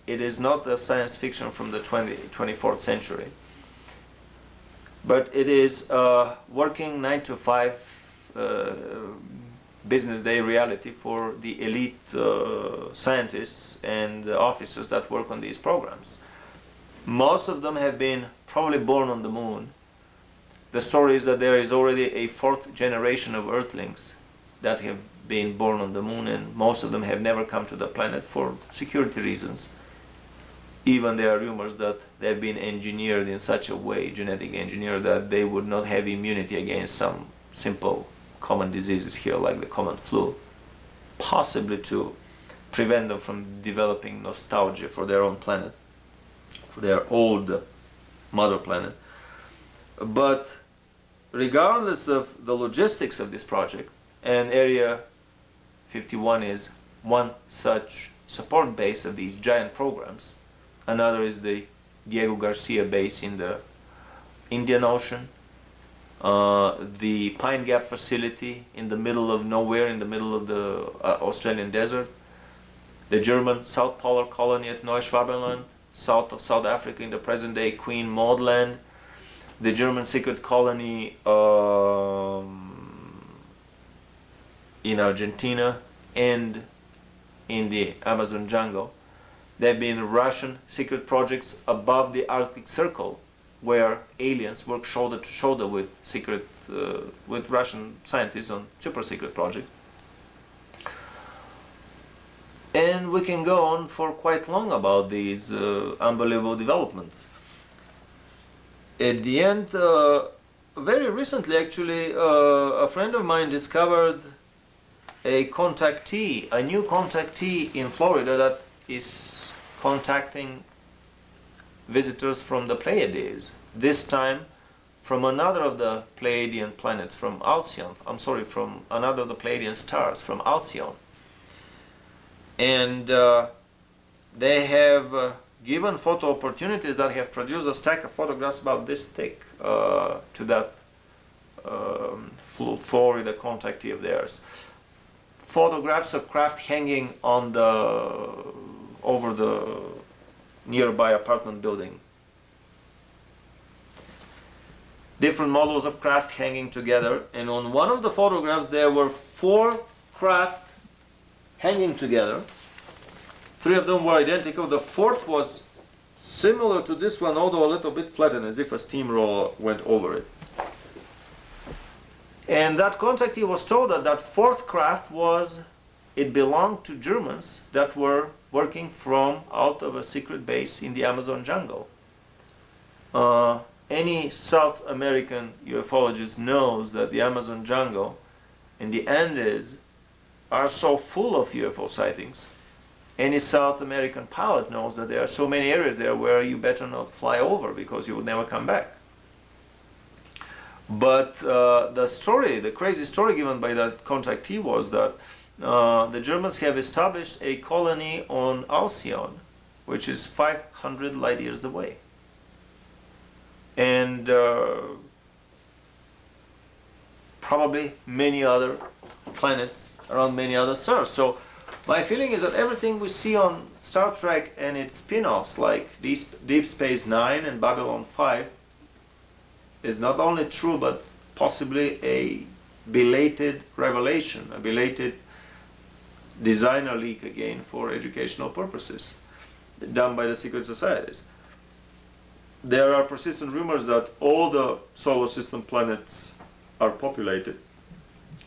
[SPEAKER 1] it is not a science fiction from the 24th century, but it is a working 9-to-5 business day reality for the elite scientists and officers that work on these programs. Most of them have been probably born on the moon. The story is that there is already a fourth generation of Earthlings that have been born on the moon, and most of them have never come to the planet for security reasons. Even there are rumors that they've been engineered in such a way, genetic engineered, that they would not have immunity against some simple common diseases here, like the common flu, possibly to prevent them from developing nostalgia for their own planet, for their old mother planet. But regardless of the logistics of this project, and Area 51 is one such support base of these giant programs. Another is the Diego Garcia base in the Indian Ocean, the Pine Gap facility in the middle of nowhere, in the middle of the Australian desert, the German South Polar colony at Neuschwabenland, south of South Africa in the present-day Queen Maud Land, the German secret colony in Argentina and in the Amazon jungle. There have been Russian secret projects above the Arctic Circle, where aliens work shoulder to shoulder with with Russian scientists on super secret projects. And we can go on for quite long about these unbelievable developments. At the end, very recently actually, a friend of mine discovered a new contactee in Florida that is contacting visitors from the Pleiades, this time from another of the Pleiadian planets, from Alcyone, from another of the Pleiadian stars, from Alcyone. And they have given photo opportunities that have produced a stack of photographs about this thick to that Florida contactee of theirs. Photographs of craft hanging on over the nearby apartment building. Different models of craft hanging together, and on one of the photographs there were 4 craft hanging together. 3 of them were identical. The 4th was similar to this one, although a little bit flattened, as if a steamroller went over it. And that contactee was told that that 4th craft belonged to Germans that were working from out of a secret base in the Amazon jungle. Any South American ufologist knows that the Amazon jungle and the Andes are so full of UFO sightings. Any South American pilot knows that there are so many areas there where you better not fly over because you would never come back. But the crazy story given by that contactee was that the Germans have established a colony on Alcyon, which is 500 light years away. And probably many other planets around many other stars. So my feeling is that everything we see on Star Trek and its spin-offs like Deep Space Nine and Babylon 5 is not only true but possibly a belated revelation, a belated designer leak again for educational purposes done by the secret societies. There are persistent rumors that all the solar system planets are populated,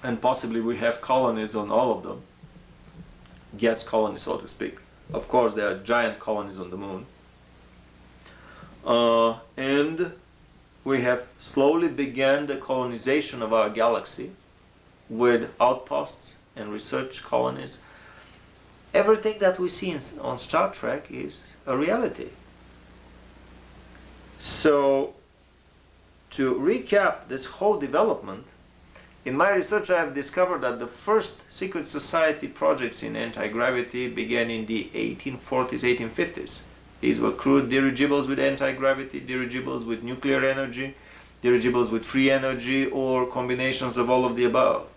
[SPEAKER 1] and possibly we have colonies on all of them. Guest colonies, so to speak. Of course, there are giant colonies on the moon. And we have slowly begun the colonization of our galaxy with outposts and research colonies. Everything that we see on Star Trek is a reality. So, to recap this whole development, in my research I have discovered that the first secret society projects in anti-gravity began in the 1840s, 1850s. These were crude dirigibles with anti-gravity, dirigibles with nuclear energy, dirigibles with free energy, or combinations of all of the above.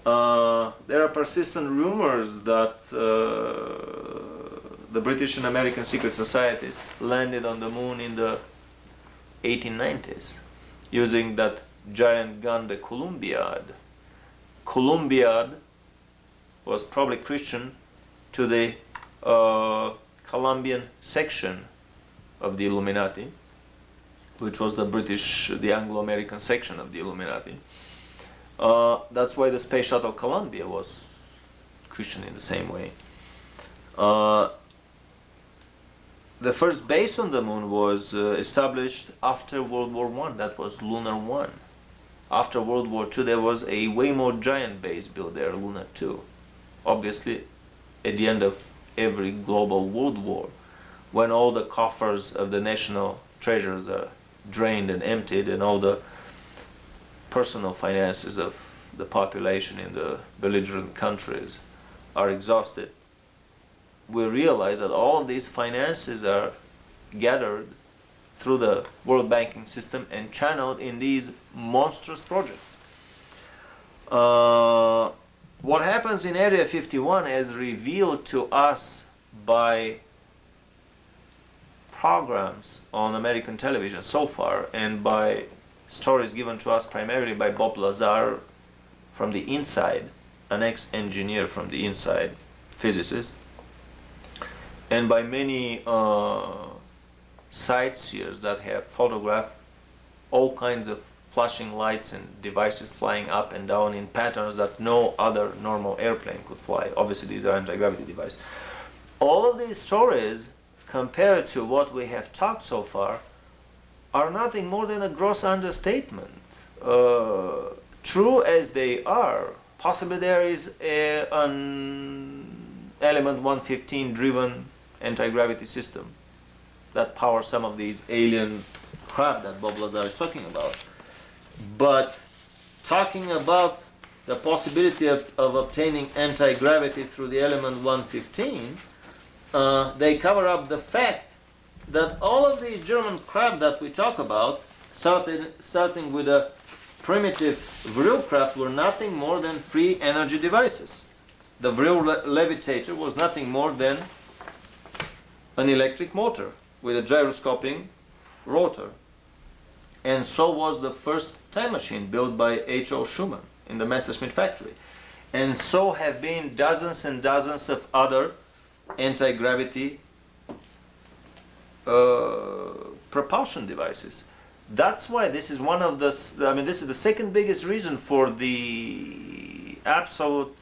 [SPEAKER 1] There are persistent rumors that the British and American secret societies landed on the moon in the 1890s using that giant gun, the Columbiad. Columbiad was probably Christian to the Colombian section of the Illuminati, which was the Anglo-American section of the Illuminati. That's why the Space Shuttle Columbia was Christian in the same way. The first base on the moon was established after World War I. That was Lunar 1. After World War II, there was a way more giant base built there, Lunar 2. Obviously, at the end of every global world war, when all the coffers of the national treasures are drained and emptied, and all the personal finances of the population in the belligerent countries are exhausted, we realize that all of these finances are gathered through the world banking system and channeled in these monstrous projects. What happens in Area 51 as revealed to us by programs on American television so far, and by stories given to us primarily by Bob Lazar from the inside, an ex-engineer from the inside, physicist, and by many sightseers that have photographed all kinds of flashing lights and devices flying up and down in patterns that no other normal airplane could fly. Obviously these are anti-gravity devices. All of these stories, compared to what we have talked so far, are nothing more than a gross understatement. True as they are, possibly there is an element 115 driven anti-gravity system that powers some of these alien crap that Bob Lazar is talking about. But talking about the possibility of obtaining anti-gravity through the element 115, they cover up the fact that all of these German crap that we talk about, starting with a primitive Vril craft, were nothing more than free energy devices. The Vril levitator was nothing more than an electric motor with a gyroscoping rotor. And so was the first time machine built by H.O. Schumann in the Messerschmitt factory. And so have been dozens and dozens of other anti-gravity propulsion devices. That's why this is one of the, this is the second biggest reason for the absolute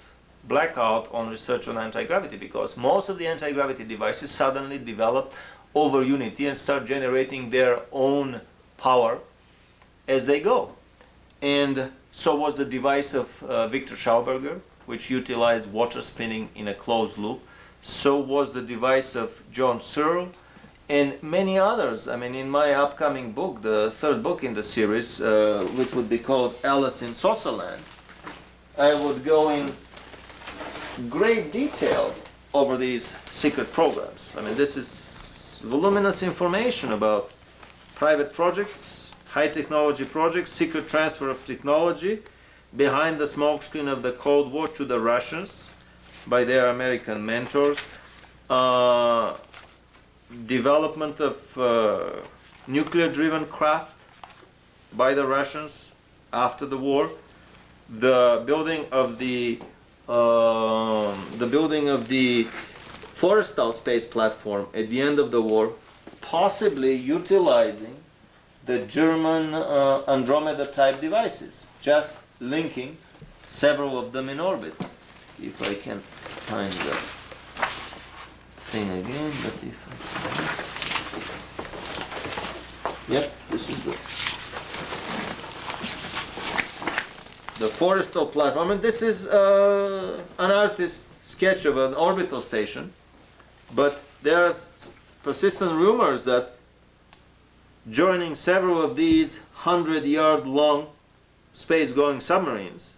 [SPEAKER 1] blackout on research on anti-gravity, because most of the anti-gravity devices suddenly developed over unity and start generating their own power as they go. And so was the device of Victor Schauberger, which utilized water spinning in a closed loop. So was the device of John Searle and many others. In my upcoming book, the third book in the series, which would be called Alice in Saucerland, I would go in great detail over these secret programs. This is voluminous information about private projects, high technology projects, secret transfer of technology behind the smokescreen of the Cold War to the Russians by their American mentors, development of nuclear-driven craft by the Russians after the war, the building of the Forrestal space platform at the end of the war, possibly utilizing the German Andromeda type devices, just linking several of them in orbit. If I can find the thing again, but if I can. Yep, this is the Forrestal platform. This is an artist's sketch of an orbital station, but there's persistent rumors that joining several of these 100-yard long space-going submarines,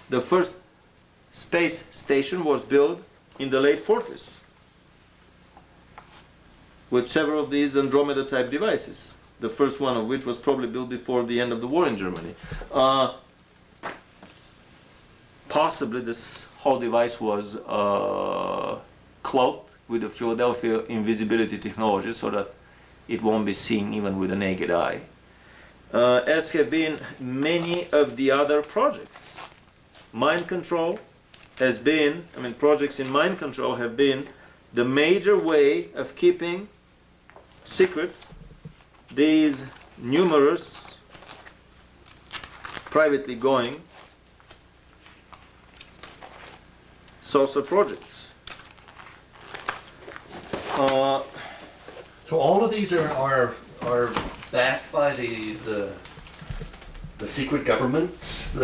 [SPEAKER 1] the first space station was built in the late 40s with several of these Andromeda type devices, the first one of which was probably built before the end of the war in Germany. Possibly this whole device was cloaked with the Philadelphia invisibility technology so that it won't be seen even with the naked eye. As have been many of the other projects. Mind control has been, projects in mind control have been the major way of keeping secret these numerous privately going saucer projects.
[SPEAKER 3] So all of these are backed by the secret governments.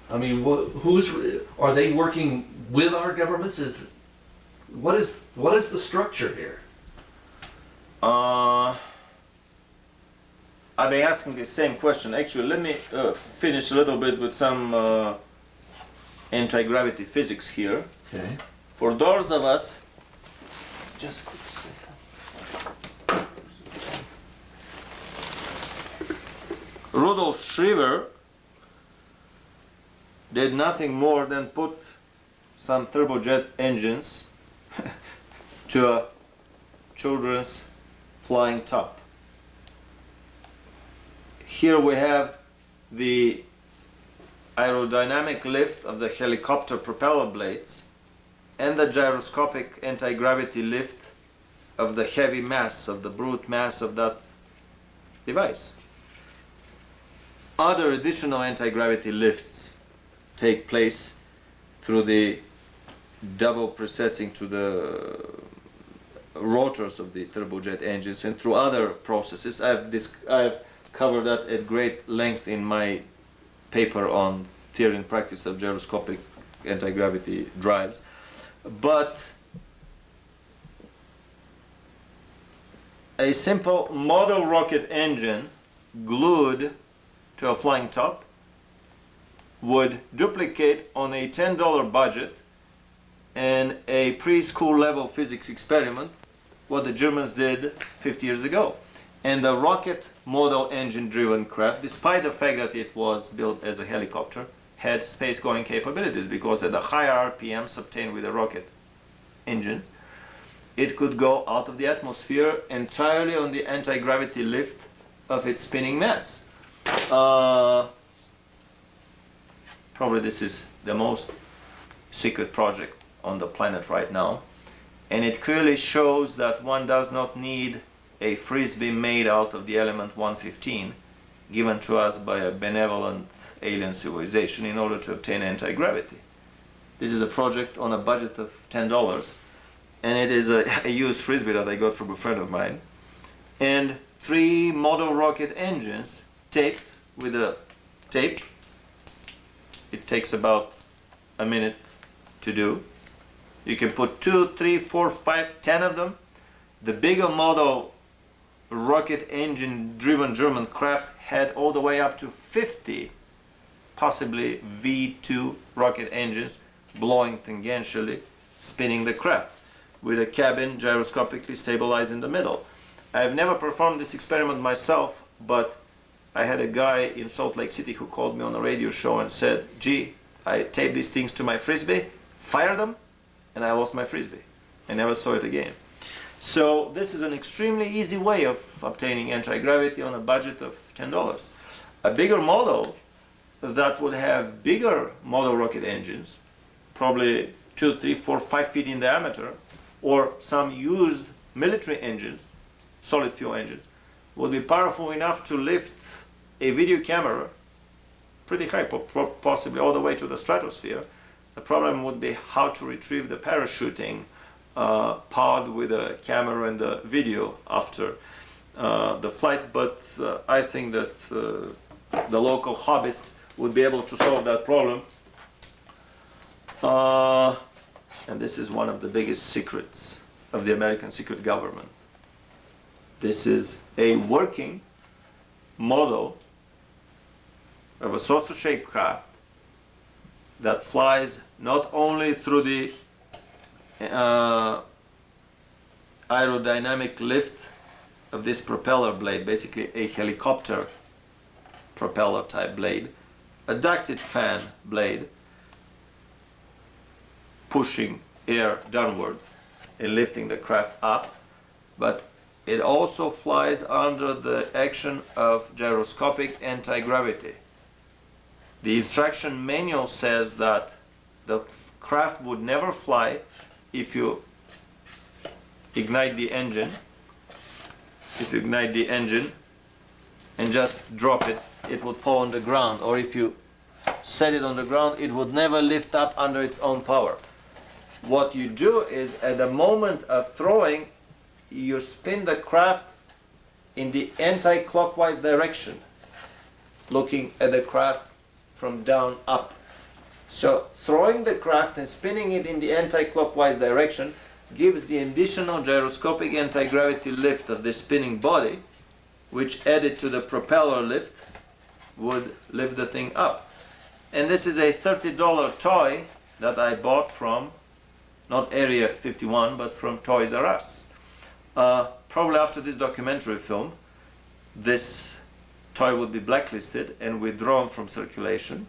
[SPEAKER 3] Who's are they working with our governments? What is the structure here?
[SPEAKER 1] I've been asking the same question. Actually, let me finish a little bit with some anti-gravity physics here.
[SPEAKER 3] Okay.
[SPEAKER 1] For those of us, just a quick second. Rudolf Schriever did nothing more than put some turbojet engines to a children's flying top. Here we have the aerodynamic lift of the helicopter propeller blades and the gyroscopic anti-gravity lift of the heavy mass, of the brute mass of that device. Other additional anti-gravity lifts take place through the double processing to the rotors of the turbojet engines and through other processes. I've covered that at great length in my paper on theory and practice of gyroscopic anti-gravity drives. But a simple model rocket engine glued to a flying top would duplicate on a $10 budget and a preschool level physics experiment what the Germans did 50 years ago. And the rocket model engine driven craft, despite the fact that it was built as a helicopter, had space going capabilities, because at the higher RPMs obtained with the rocket engines, it could go out of the atmosphere entirely on the anti-gravity lift of its spinning mass. Probably this is the most secret project on the planet right now, and it clearly shows that one does not need a frisbee made out of the element 115 given to us by a benevolent alien civilization in order to obtain anti-gravity. This is a project on a budget of $10, and it is a used frisbee that I got from a friend of mine, and 3 model rocket engines taped with a tape. It takes about a minute to do. You can put 2, 3, 4, 5, 10 of them. The bigger model rocket engine driven German craft had all the way up to 50 possibly V2 rocket engines blowing tangentially, spinning the craft with a cabin gyroscopically stabilized in the middle. I've never performed this experiment myself, but I had a guy in Salt Lake City who called me on a radio show and said, gee, I taped these things to my frisbee, fired them, and I lost my frisbee. I never saw it again. So this is an extremely easy way of obtaining anti-gravity on a budget of $10. A bigger model that would have bigger model rocket engines, probably 2, 3, 4, 5 feet in diameter, or some used military engines, solid fuel engines, would be powerful enough to lift a video camera pretty high, possibly all the way to the stratosphere. The problem would be how to retrieve the parachuting pod with a camera and the video after the flight, but I think that the local hobbyists would be able to solve that problem. And this is one of the biggest secrets of the American secret government. This is a working model of a saucer-shaped craft that flies not only through the aerodynamic lift of this propeller blade, basically a helicopter propeller type blade, a ducted fan blade pushing air downward and lifting the craft up, but it also flies under the action of gyroscopic anti-gravity. The instruction manual says that the craft would never fly if you ignite the engine. If you ignite the engine and just drop it, it would fall on the ground. Or if you set it on the ground, it would never lift up under its own power. What you do is, at the moment of throwing, you spin the craft in the anti-clockwise direction, looking at the craft from down up. So throwing the craft and spinning it in the anti-clockwise direction gives the additional gyroscopic anti-gravity lift of the spinning body, which added to the propeller lift would lift the thing up. And this is a $30 toy that I bought from, not Area 51, but from Toys R Us. Probably after this documentary film, this toy would be blacklisted and withdrawn from circulation,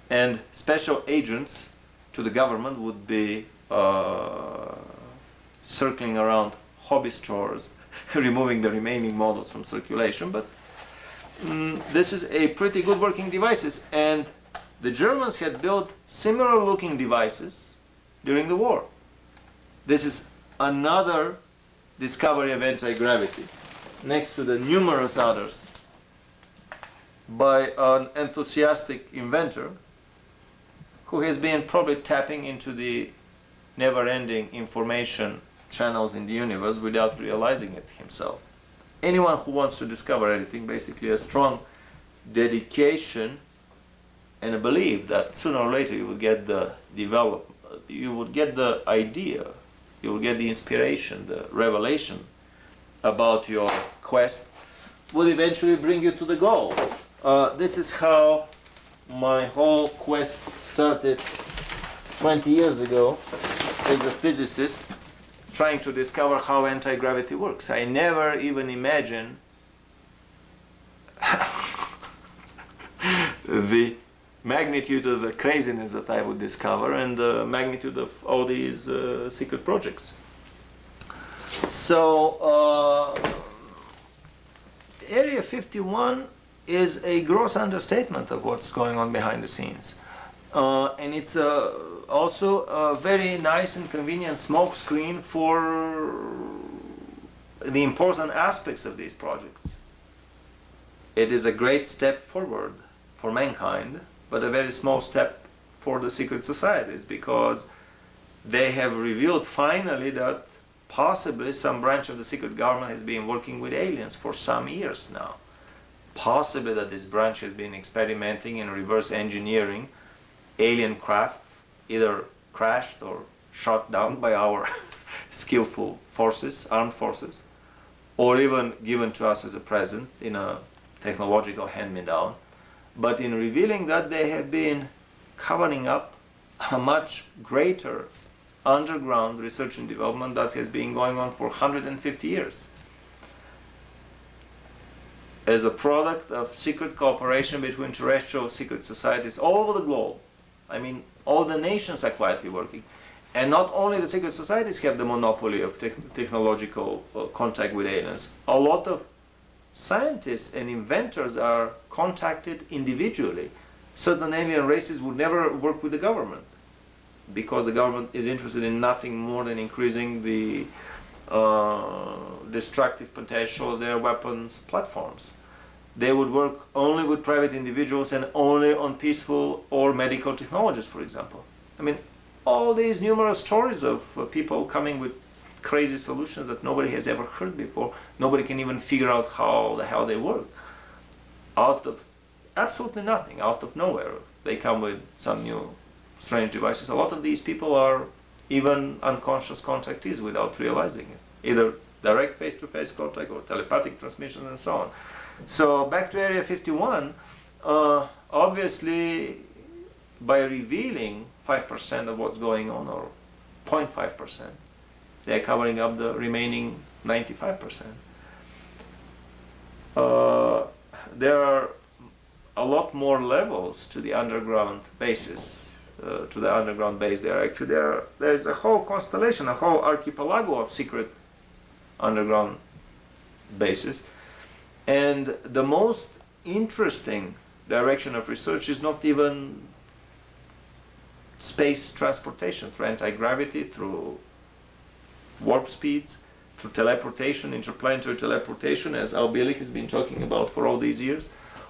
[SPEAKER 1] and special agents to the government would be circling around hobby stores, removing the remaining models from circulation. But this is a pretty good working device, and the Germans had built similar looking devices during the war. This is another discovery of anti-gravity, next to the numerous others by an enthusiastic inventor who has been probably tapping into the never-ending information channels in the universe without realizing it himself. Anyone who wants to discover anything, basically a strong dedication and a belief that sooner or later you will get the you would get the idea, you will get the inspiration, the revelation about your quest will eventually bring you to the goal. This is how my whole quest started 20 years ago as a physicist trying to discover how anti-gravity works. I never even imagined the magnitude of the craziness that I would discover and the magnitude of all these secret projects. So Area 51 is a gross understatement of what's going on behind the scenes. And it's also a very nice and convenient smokescreen for the important aspects of these projects. It is a great step forward for mankind, but a very small step for the secret societies, because they have revealed finally that possibly some branch of the secret government has been working with aliens for some years now. Possibly that this branch has been experimenting in reverse engineering alien craft, either crashed or shot down by our skillful forces, armed forces, or even given to us as a present in a technological hand-me-down. But in revealing that, they have been covering up a much greater underground research and development that has been going on for 150 years. As a product of secret cooperation between terrestrial secret societies all over the globe. I mean, all the nations are quietly working. And not only the secret societies have the monopoly of technological contact with aliens. A lot of scientists and inventors are contacted individually. Certain alien races would never work with the government, because the government is interested in nothing more than increasing the destructive potential of their weapons platforms. They would work only with private individuals and only on peaceful or medical technologies, for example. I mean, all these numerous stories of people coming with crazy solutions that nobody has ever heard before. Nobody can even figure out how the hell they work. Out of absolutely nothing, out of nowhere, they come with some new strange devices. A lot of these people are even unconscious contactees without realizing it. Either direct face-to-face contact or telepathic transmission and so on. So back to Area 51, obviously by revealing 5% of what's going on, or 0.5%, they're covering up the remaining 95%. There are a lot more levels to the underground bases, to the underground base. There's a whole constellation, a whole archipelago of secret underground bases. And the most interesting direction of research is not even space transportation through anti-gravity, through warp speeds, through teleportation, interplanetary teleportation, as Al Bielek has been talking about for all these years,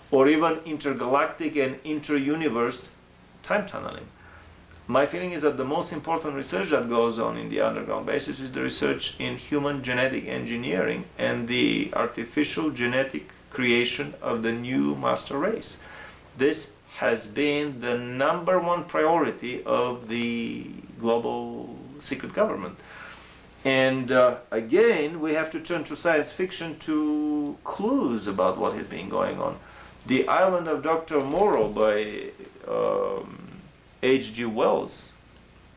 [SPEAKER 1] or even intergalactic and inter-universe time tunneling. My feeling is that the most important research that goes on in the underground bases is the research in human genetic engineering and the artificial genetic creation of the new master race. This has been the #1 priority of the global secret government. And again, we have to turn to science fiction to clues about what has been going on. The Island of Dr. Moreau by H.G. Wells,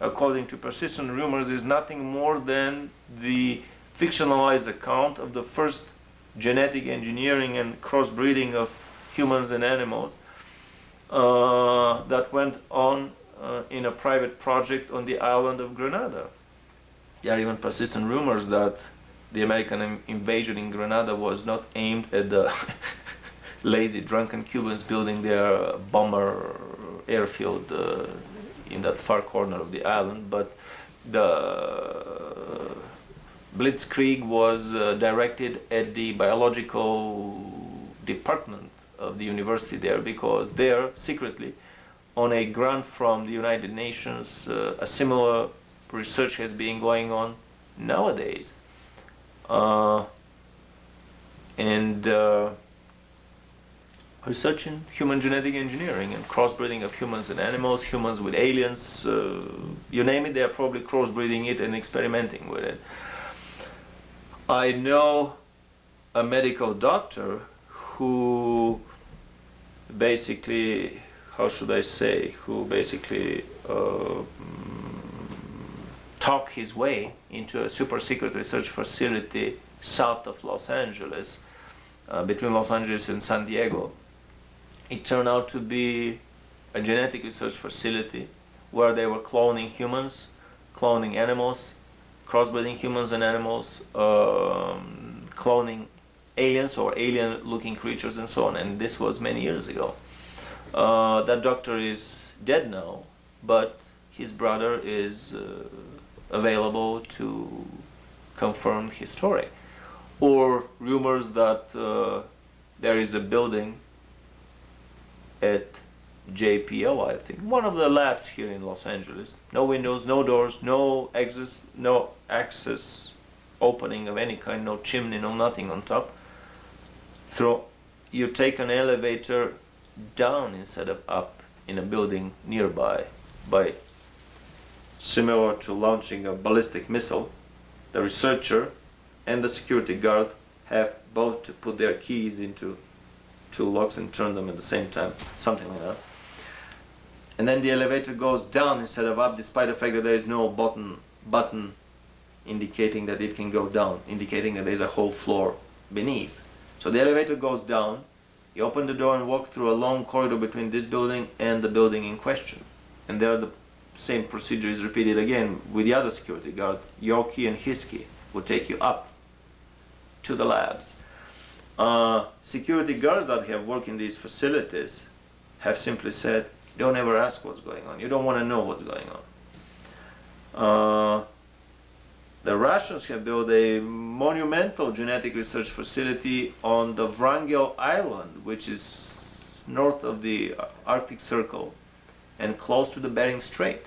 [SPEAKER 1] according to persistent rumors, is nothing more than the fictionalized account of the first genetic engineering and crossbreeding of humans and animals that went on in a private project on the island of Grenada. There are even persistent rumors that the American invasion in Grenada was not aimed at the lazy, drunken Cubans building their bomber airfield in that far corner of the island, but the Blitzkrieg was directed at the biological department of the university there, because there, secretly, on a grant from the United Nations, a similar research has been going on nowadays. Research in human genetic engineering and crossbreeding of humans and animals, humans with aliens, you name it, they are probably crossbreeding it and experimenting with it. I know a medical doctor who basically, how should I say, who basically talk his way into a super secret research facility south of Los Angeles, between Los Angeles and San Diego. It turned out to be a genetic research facility where they were cloning humans, cloning animals, crossbreeding humans and animals, cloning aliens or alien-looking creatures and so on. And this was many years ago. That doctor is dead now, but his brother is available to confirm his story. Or rumors that there is a building at JPL, I think, one of the labs here in Los Angeles. No windows, no doors, no exits, no access opening of any kind, no chimney, no nothing on top. So you take an elevator down instead of up in a building nearby, by similar to launching a ballistic missile. The researcher and the security guard have both to put their keys into two locks and turn them at the same time, something like that. And then the elevator goes down instead of up, despite the fact that there is no button indicating that it can go down, indicating that there is a whole floor beneath. So the elevator goes down, you open the door and walk through a long corridor between this building and the building in question. And there the same procedure is repeated again with the other security guard. Your key and his key will take you up to the labs. Security guards that have worked in these facilities have simply said, don't ever ask what's going on. You don't want to know what's going on. The Russians have built a monumental genetic research facility on the Wrangel Island, which is north of the Arctic Circle and close to the Bering Strait.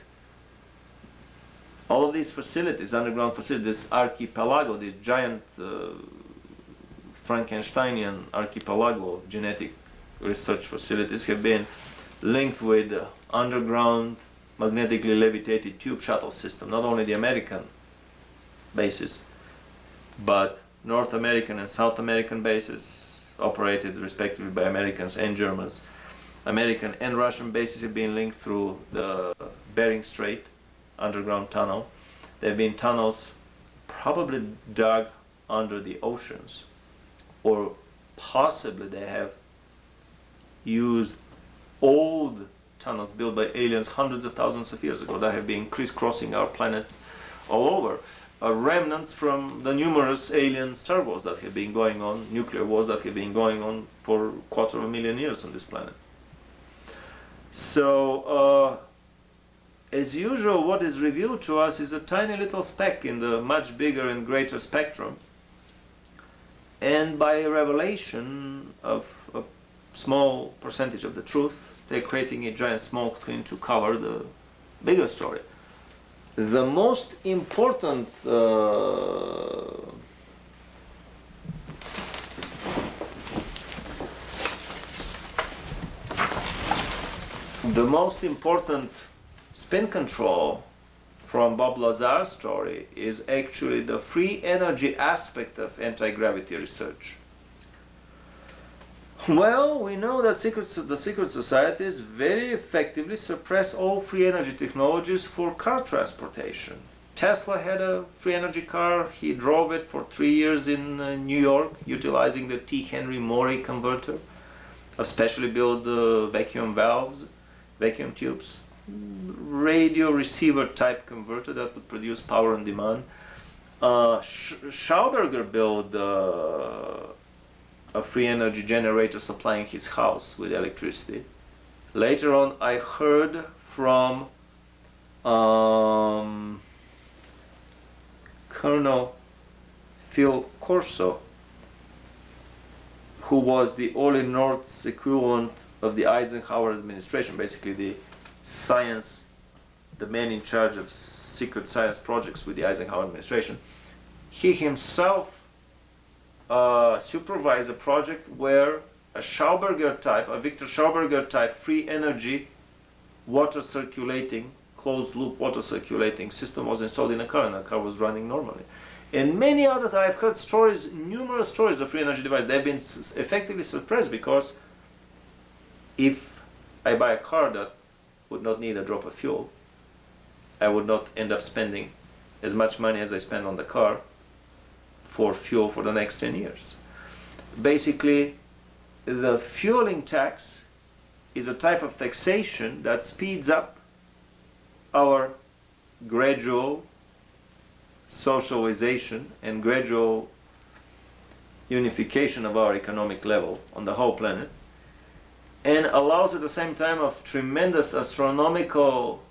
[SPEAKER 1] All of these facilities, underground facilities, this archipelago, this giant Frankensteinian archipelago of genetic research facilities have been linked with the underground magnetically levitated tube shuttle system, not only the American bases, but North American and South American bases operated respectively by Americans and Germans. American and Russian bases have been linked through the Bering Strait underground tunnel. There have been tunnels probably dug under the oceans, or possibly they have used old tunnels built by aliens hundreds of thousands of years ago that have been crisscrossing our planet all over. Remnants from the numerous alien star wars that have been going on, nuclear wars that have been going on for 250,000 years on this planet. So, as usual, what is revealed to us is a tiny little speck in the much bigger and greater spectrum. And by revelation of a small percentage of the truth, they're creating a giant smoke screen to cover the bigger story. The most important spin control from Bob Lazar's story is actually the free energy aspect of anti-gravity research. Well, we know that the secret societies very effectively suppress all free energy technologies for car transportation. Tesla had a free energy car. He drove it for 3 years in New York, utilizing the T. Henry Morey converter, a specially built vacuum valves, vacuum tubes, radio receiver type converter that would produce power on demand. Schauberger built a free energy generator supplying his house with electricity. Later on, I heard from Colonel Phil Corso, who was the Ollie North's equivalent of the Eisenhower administration, basically the man in charge of secret science projects with the Eisenhower administration. He himself supervised a project where a Victor Schauberger type free energy water circulating, closed loop water circulating system was installed in a car, and the car was running normally. And many others, I've heard stories, numerous stories of free energy devices. They've been effectively suppressed because if I buy a car that would not need a drop of fuel, I would not end up spending as much money as I spend on the car for fuel for the next 10 years. Basically, the fueling tax is a type of taxation that speeds up our gradual socialization and gradual unification of our economic level on the whole planet, and allows at the same time of tremendous astronomical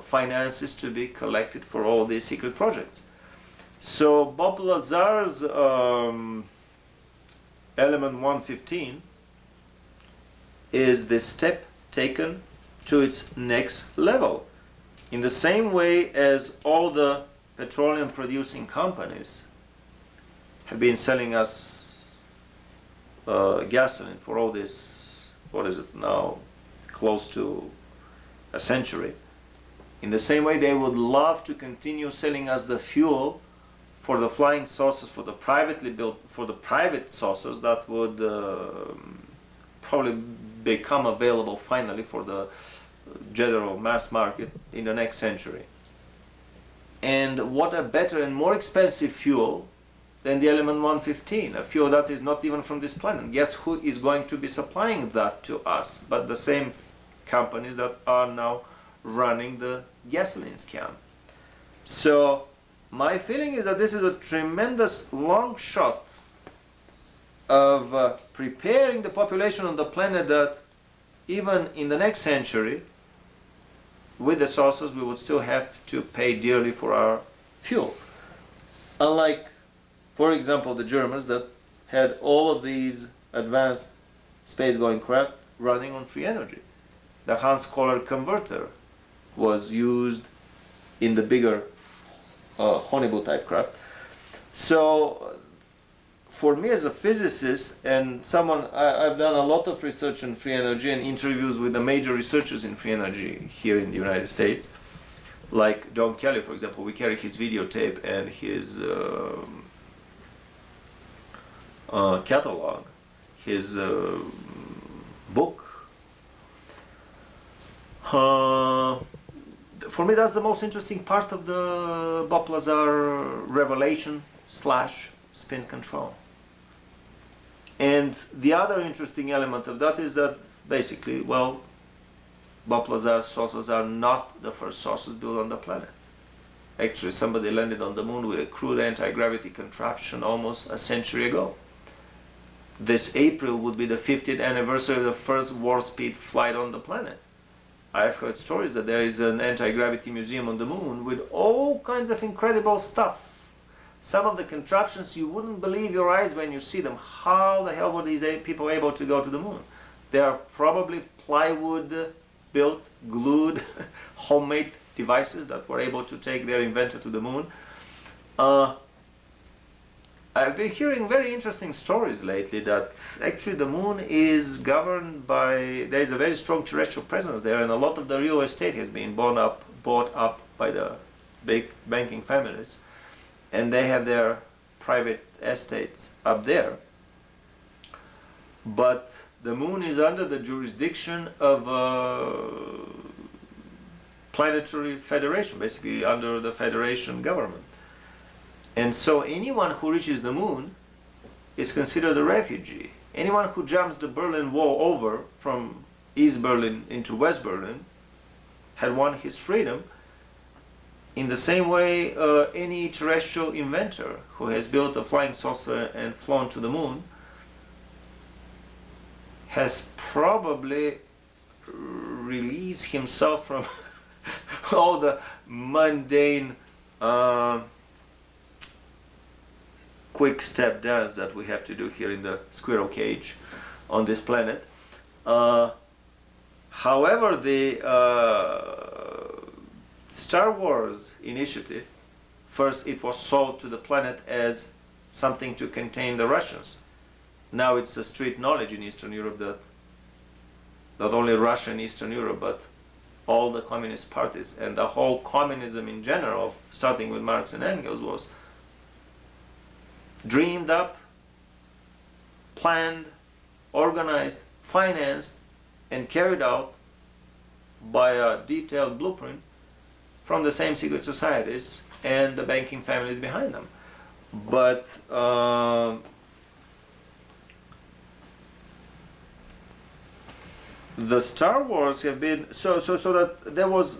[SPEAKER 1] finances to be collected for all these secret projects. So Bob Lazar's element 115 is the step taken to its next level. In the same way as all the petroleum producing companies have been selling us gasoline for all this, what is it now, close to a century. In the same way, they would love to continue selling us the fuel for the flying saucers, for the privately built, for the private saucers that would probably become available finally for the general mass market in the next century. And what a better and more expensive fuel than the element 115, a fuel that is not even from this planet. Guess who is going to be supplying that to us? But the same companies that are now running the gasoline scam. So my feeling is that this is a tremendous long shot of preparing the population on the planet that even in the next century, with the saucers, we would still have to pay dearly for our fuel. Unlike, for example, the Germans that had all of these advanced space-going craft running on free energy. The Hans Kohler converter was used in the bigger Honeybull type craft. So for me as a physicist and someone, I've done a lot of research on free energy and interviews with the major researchers in free energy here in the United States, like John Kelly, for example. We carry his videotape and his catalog, his book. For me, that's the most interesting part of the Bob Lazar revelation / spin control. And the other interesting element of that is that basically, well, Bob Lazar's saucers are not the first saucers built on the planet. Actually, somebody landed on the moon with a crude anti-gravity contraption almost a century ago. This April would be the 50th anniversary of the first warp-speed flight on the planet. I've heard stories that there is an anti-gravity museum on the moon with all kinds of incredible stuff. Some of the contraptions, you wouldn't believe your eyes when you see them. How the hell were these people able to go to the moon? They are probably plywood built, glued, homemade devices that were able to take their inventor to the moon. I've been hearing very interesting stories lately that actually the moon is governed by, there is a very strong terrestrial presence there, and a lot of the real estate has been bought up by the big banking families, and they have their private estates up there. But the moon is under the jurisdiction of a planetary federation, basically under the federation government. And so anyone who reaches the moon is considered a refugee. Anyone who jumps the Berlin Wall over from East Berlin into West Berlin had won his freedom. In the same way, any terrestrial inventor who has built a flying saucer and flown to the moon has probably released himself from all the mundane quick step dance that we have to do here in the squirrel cage on this planet. However, the Star Wars initiative, first it was sold to the planet as something to contain the Russians. Now it's a street knowledge in Eastern Europe that not only Russia and Eastern Europe, but all the communist parties and the whole communism in general, starting with Marx and Engels, was dreamed up, planned, organized, financed, and carried out by a detailed blueprint from the same secret societies and the banking families behind them. But the Star Wars have been so that there was,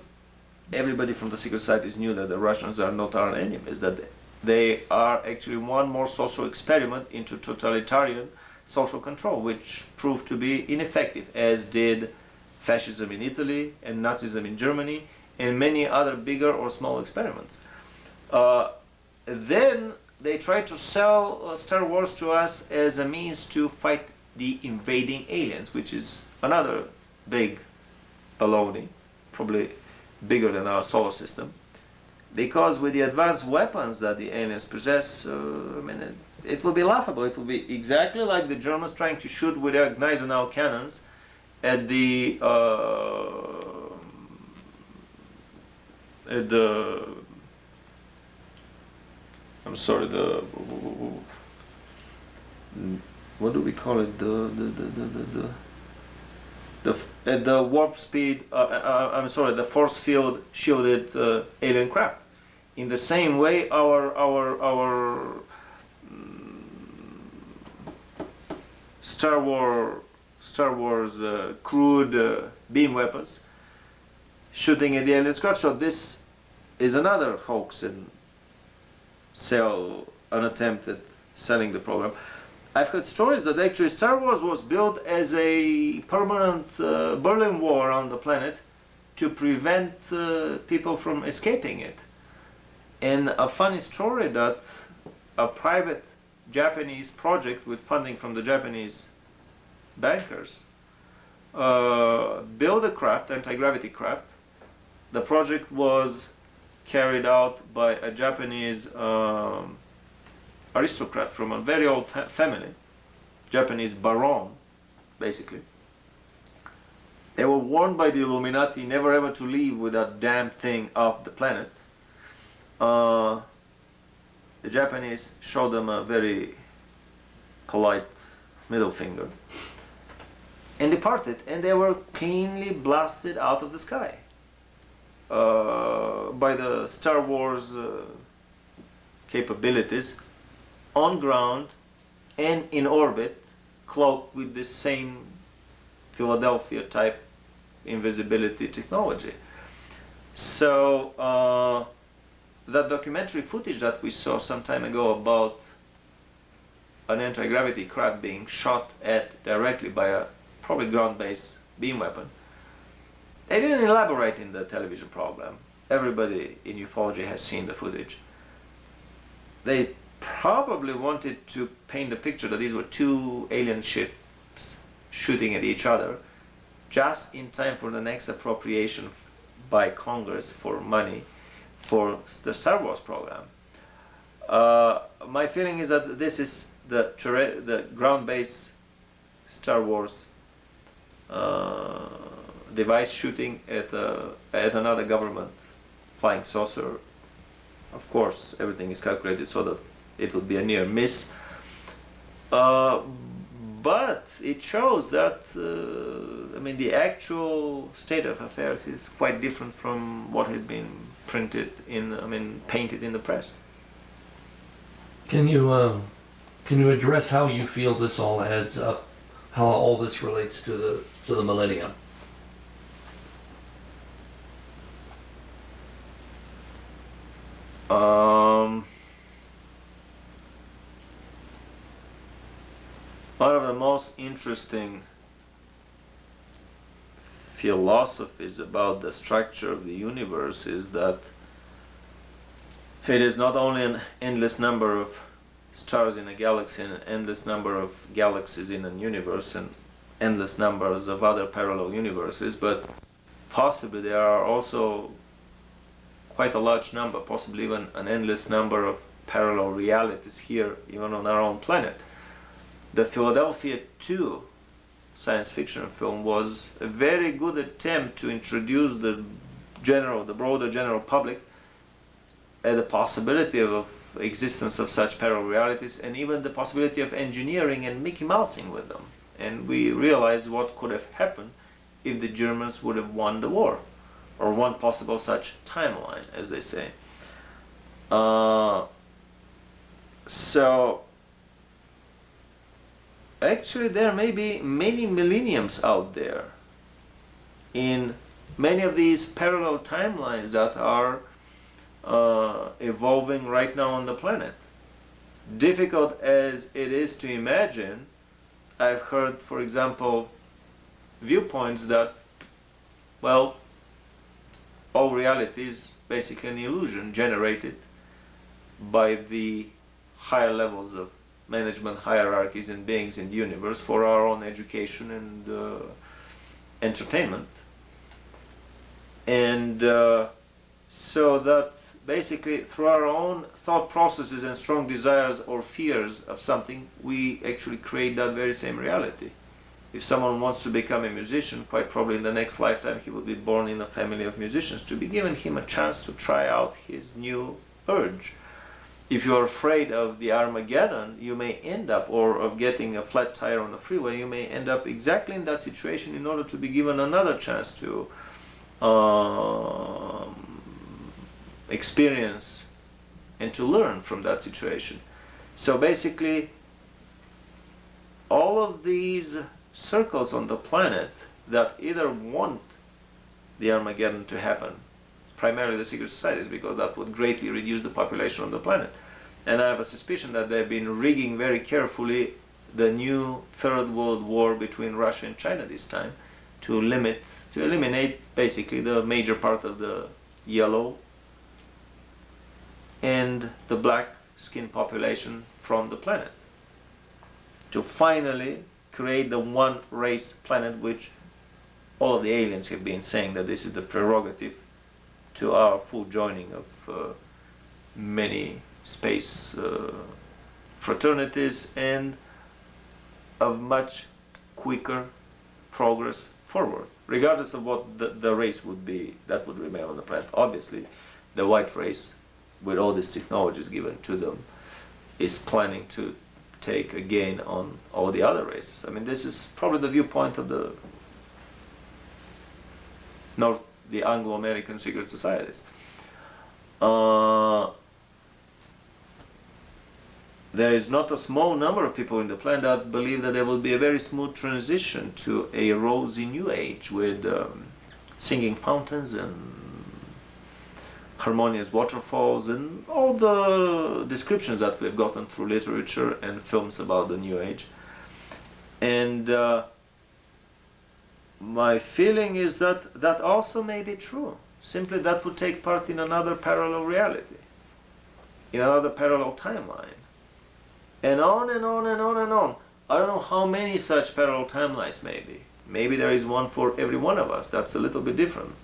[SPEAKER 1] everybody from the secret societies knew that the Russians are not our enemies, that they are actually one more social experiment into totalitarian social control, which proved to be ineffective, as did fascism in Italy and Nazism in Germany and many other bigger or small experiments. Then they tried to sell Star Wars to us as a means to fight the invading aliens, which is another big baloney, probably bigger than our solar system. Because with the advanced weapons that the aliens possess, I mean, it will be laughable. It will be exactly like the Germans trying to shoot with their Gneisenau cannons at the I'm sorry, what do we call it? At the warp speed. I'm sorry, the force field shielded alien craft. In the same way, our Star Wars crude beam weapons shooting at the alien craft. So this is another hoax and an attempt at selling the program. I've heard stories that actually Star Wars was built as a permanent Berlin Wall on the planet to prevent people from escaping it. And a funny story that a private Japanese project with funding from the Japanese bankers built a craft, anti-gravity craft. The project was carried out by a Japanese aristocrat from a very old family, Japanese baron, basically. They were warned by the Illuminati never ever to leave with that damn thing off the planet. The Japanese showed them a very polite middle finger and departed, and they were cleanly blasted out of the sky by the Star Wars capabilities on ground and in orbit, cloaked with the same Philadelphia type invisibility technology. So that documentary footage that we saw some time ago about an anti-gravity craft being shot at directly by a probably ground-based beam weapon, they didn't elaborate in the television program. Everybody in ufology has seen the footage. They probably wanted to paint the picture that these were two alien ships shooting at each other just in time for the next appropriation by Congress for money for the Star Wars program. My feeling is that this is the ground-based Star Wars device shooting at another government flying saucer. Of course, everything is calculated so that it would be a near miss. But it shows that I mean, the actual state of affairs is quite different from what has been painted in the press.
[SPEAKER 3] Can you address how you feel this all adds up, how all this relates to the millennium? One of the most interesting philosophies about the structure of the universe is that it is not only an endless number of stars in a galaxy and an endless number of galaxies in a universe and endless numbers of other parallel universes, but possibly there are also quite a large number, possibly even an endless number of parallel realities here, even on our own planet. The Philadelphia 2 science fiction film was a very good attempt to introduce the broader general public at the possibility of existence of such parallel realities, and even the possibility of engineering and Mickey Mousing with them. And we realized what could have happened if the Germans would have won the war. or one possible such timeline, as they say. So actually there may be many millenniums out there in many of these parallel timelines that are evolving right now on the planet. Difficult as it is to imagine, I've heard, for example, viewpoints that, well, all reality is basically an illusion generated by the higher levels of management hierarchies and beings in the universe for our own education and entertainment. And so that basically through our own thought processes and strong desires or fears of something, we actually create that very same reality. If someone wants to become a musician, quite probably in the next lifetime he will be born in a family of musicians, to be given him a chance to try out his new urge. If you're afraid of the Armageddon, you may end up, or of getting a flat tire on the freeway, you may end up exactly in that situation in order to be given another chance to experience and to learn from that situation. So basically, all of these circles on the planet that either want the Armageddon to happen, primarily the secret societies, because that would greatly reduce the population on the planet. And I have a suspicion that they've been rigging very carefully the new Third World War between Russia and China this time to eliminate basically the major part of the yellow and the black skin population from the planet, to finally create the one race planet, which all of the aliens have been saying that this is the prerogative to our full joining of many space fraternities and of much quicker progress forward, regardless of what the race would be that would remain on the planet. Obviously, the white race, with all these technologies given to them, is planning to take a gain on all the other races. I mean, this is probably the viewpoint of the Anglo-American secret societies. There is not a small number of people in the planet that believe that there will be a very smooth transition to a rosy new age with singing fountains and harmonious waterfalls and all the descriptions that we've gotten through literature and films about the new age. And my feeling is that that also may be true. Simply that would take part in another parallel reality, in another parallel timeline. And on and on and on and on. I don't know how many such parallel timelines may be. Maybe there is one for every one of us. That's a little bit different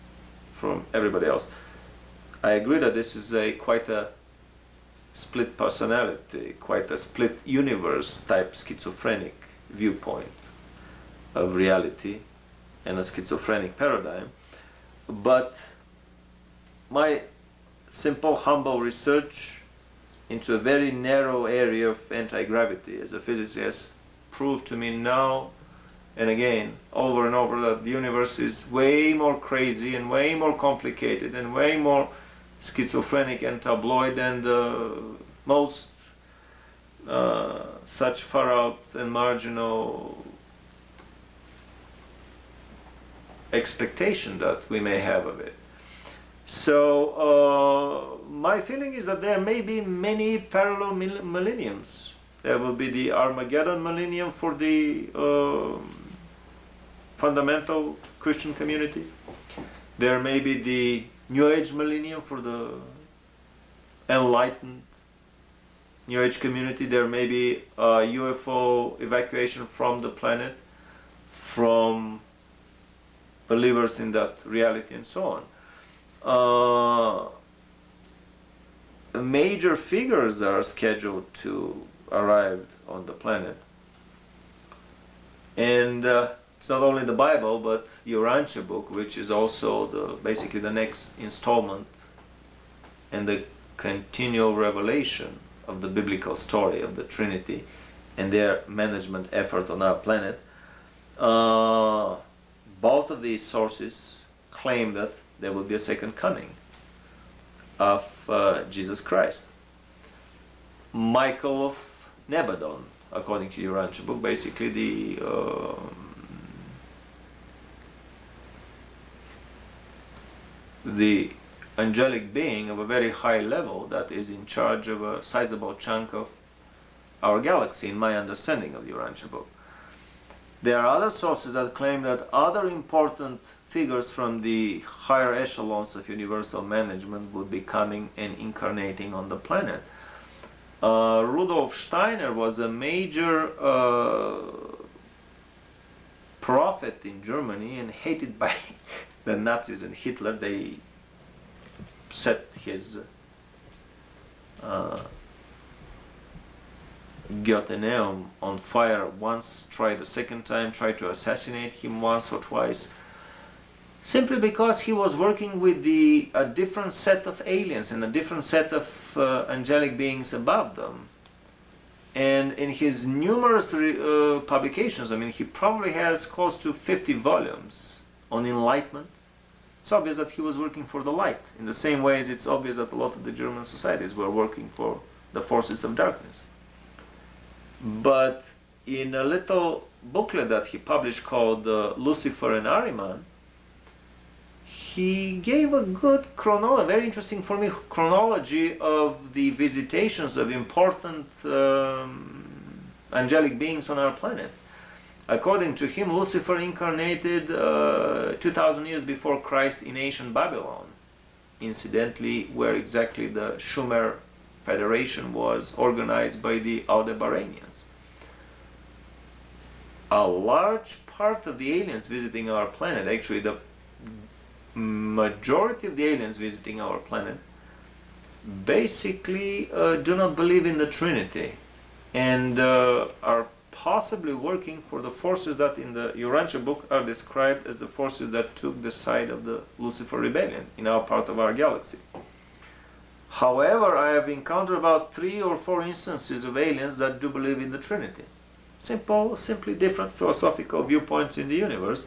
[SPEAKER 3] from everybody else. I agree that this is quite a split personality, quite a split universe type schizophrenic viewpoint of reality and a schizophrenic paradigm. But my simple, humble research into a very narrow area of anti-gravity as a physicist has proved to me now and again, over and over, that the universe is way more crazy and way more complicated and way more schizophrenic and tabloid than the most such far out and marginal expectation that we may have of it. So my feeling is that there may be many parallel millenniums. There will be the Armageddon millennium for the fundamental Christian community. There may be the New Age millennium for the enlightened New Age community. There may be a UFO evacuation from the planet, from believers in that reality and so on. Major figures are scheduled to arrive on the planet. And it's not only the Bible, but the Urantia book, which is also basically the next installment and the continual revelation of the biblical story of the Trinity and their management effort on our planet. Both of these sources claim that there will be a second coming of Jesus Christ. Michael of Nebadon, according to your Urantia book, basically the angelic being of a very high level that is in charge of a sizable chunk of our galaxy, in my understanding of the Urantia book. There are other sources that claim that other important figures from the higher echelons of universal management would be coming and incarnating on the planet. Rudolf Steiner was a major prophet in Germany and hated by the Nazis and Hitler. They set his Götteneum on fire once, tried a second time, tried to assassinate him once or twice, simply because he was working with a different set of aliens and a different set of angelic beings above them. And in his numerous publications, I mean, he probably has close to 50 volumes on enlightenment. It's obvious that he was working for the light, in the same way as it's obvious that a lot of the German societies were working for the forces of darkness. But in a little booklet that he published called Lucifer and Ahriman, he gave a good chronology, very interesting for me, chronology of the visitations of important angelic beings on our planet. According to him, Lucifer incarnated 2000 years before Christ in ancient Babylon, incidentally where exactly the Sumer Federation was organized by the Aldebaranians. A large part of the aliens visiting our planet, actually the majority of the aliens visiting our planet, basically do not believe in the Trinity and are possibly working for the forces that in the Urantia book are described as the forces that took the side of the Lucifer rebellion in our part of our galaxy. However, I have encountered about 3 or 4 instances of aliens that do believe in the Trinity. Simply different philosophical viewpoints in the universe.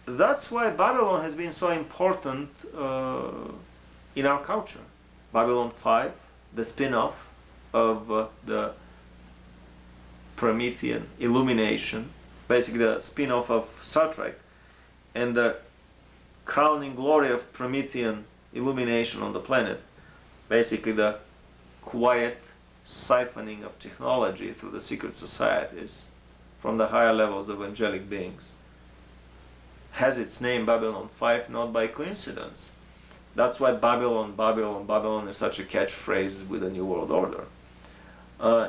[SPEAKER 3] That's why Babylon has been so important in our culture. Babylon 5, the spin-off of the Promethean illumination, basically the spin-off of Star Trek, and the crowning glory of Promethean illumination on the planet, basically the quiet siphoning of technology through the secret societies from the higher levels of angelic beings, has its name Babylon 5 not by coincidence. That's why Babylon, Babylon, Babylon is such a catchphrase with the New World Order.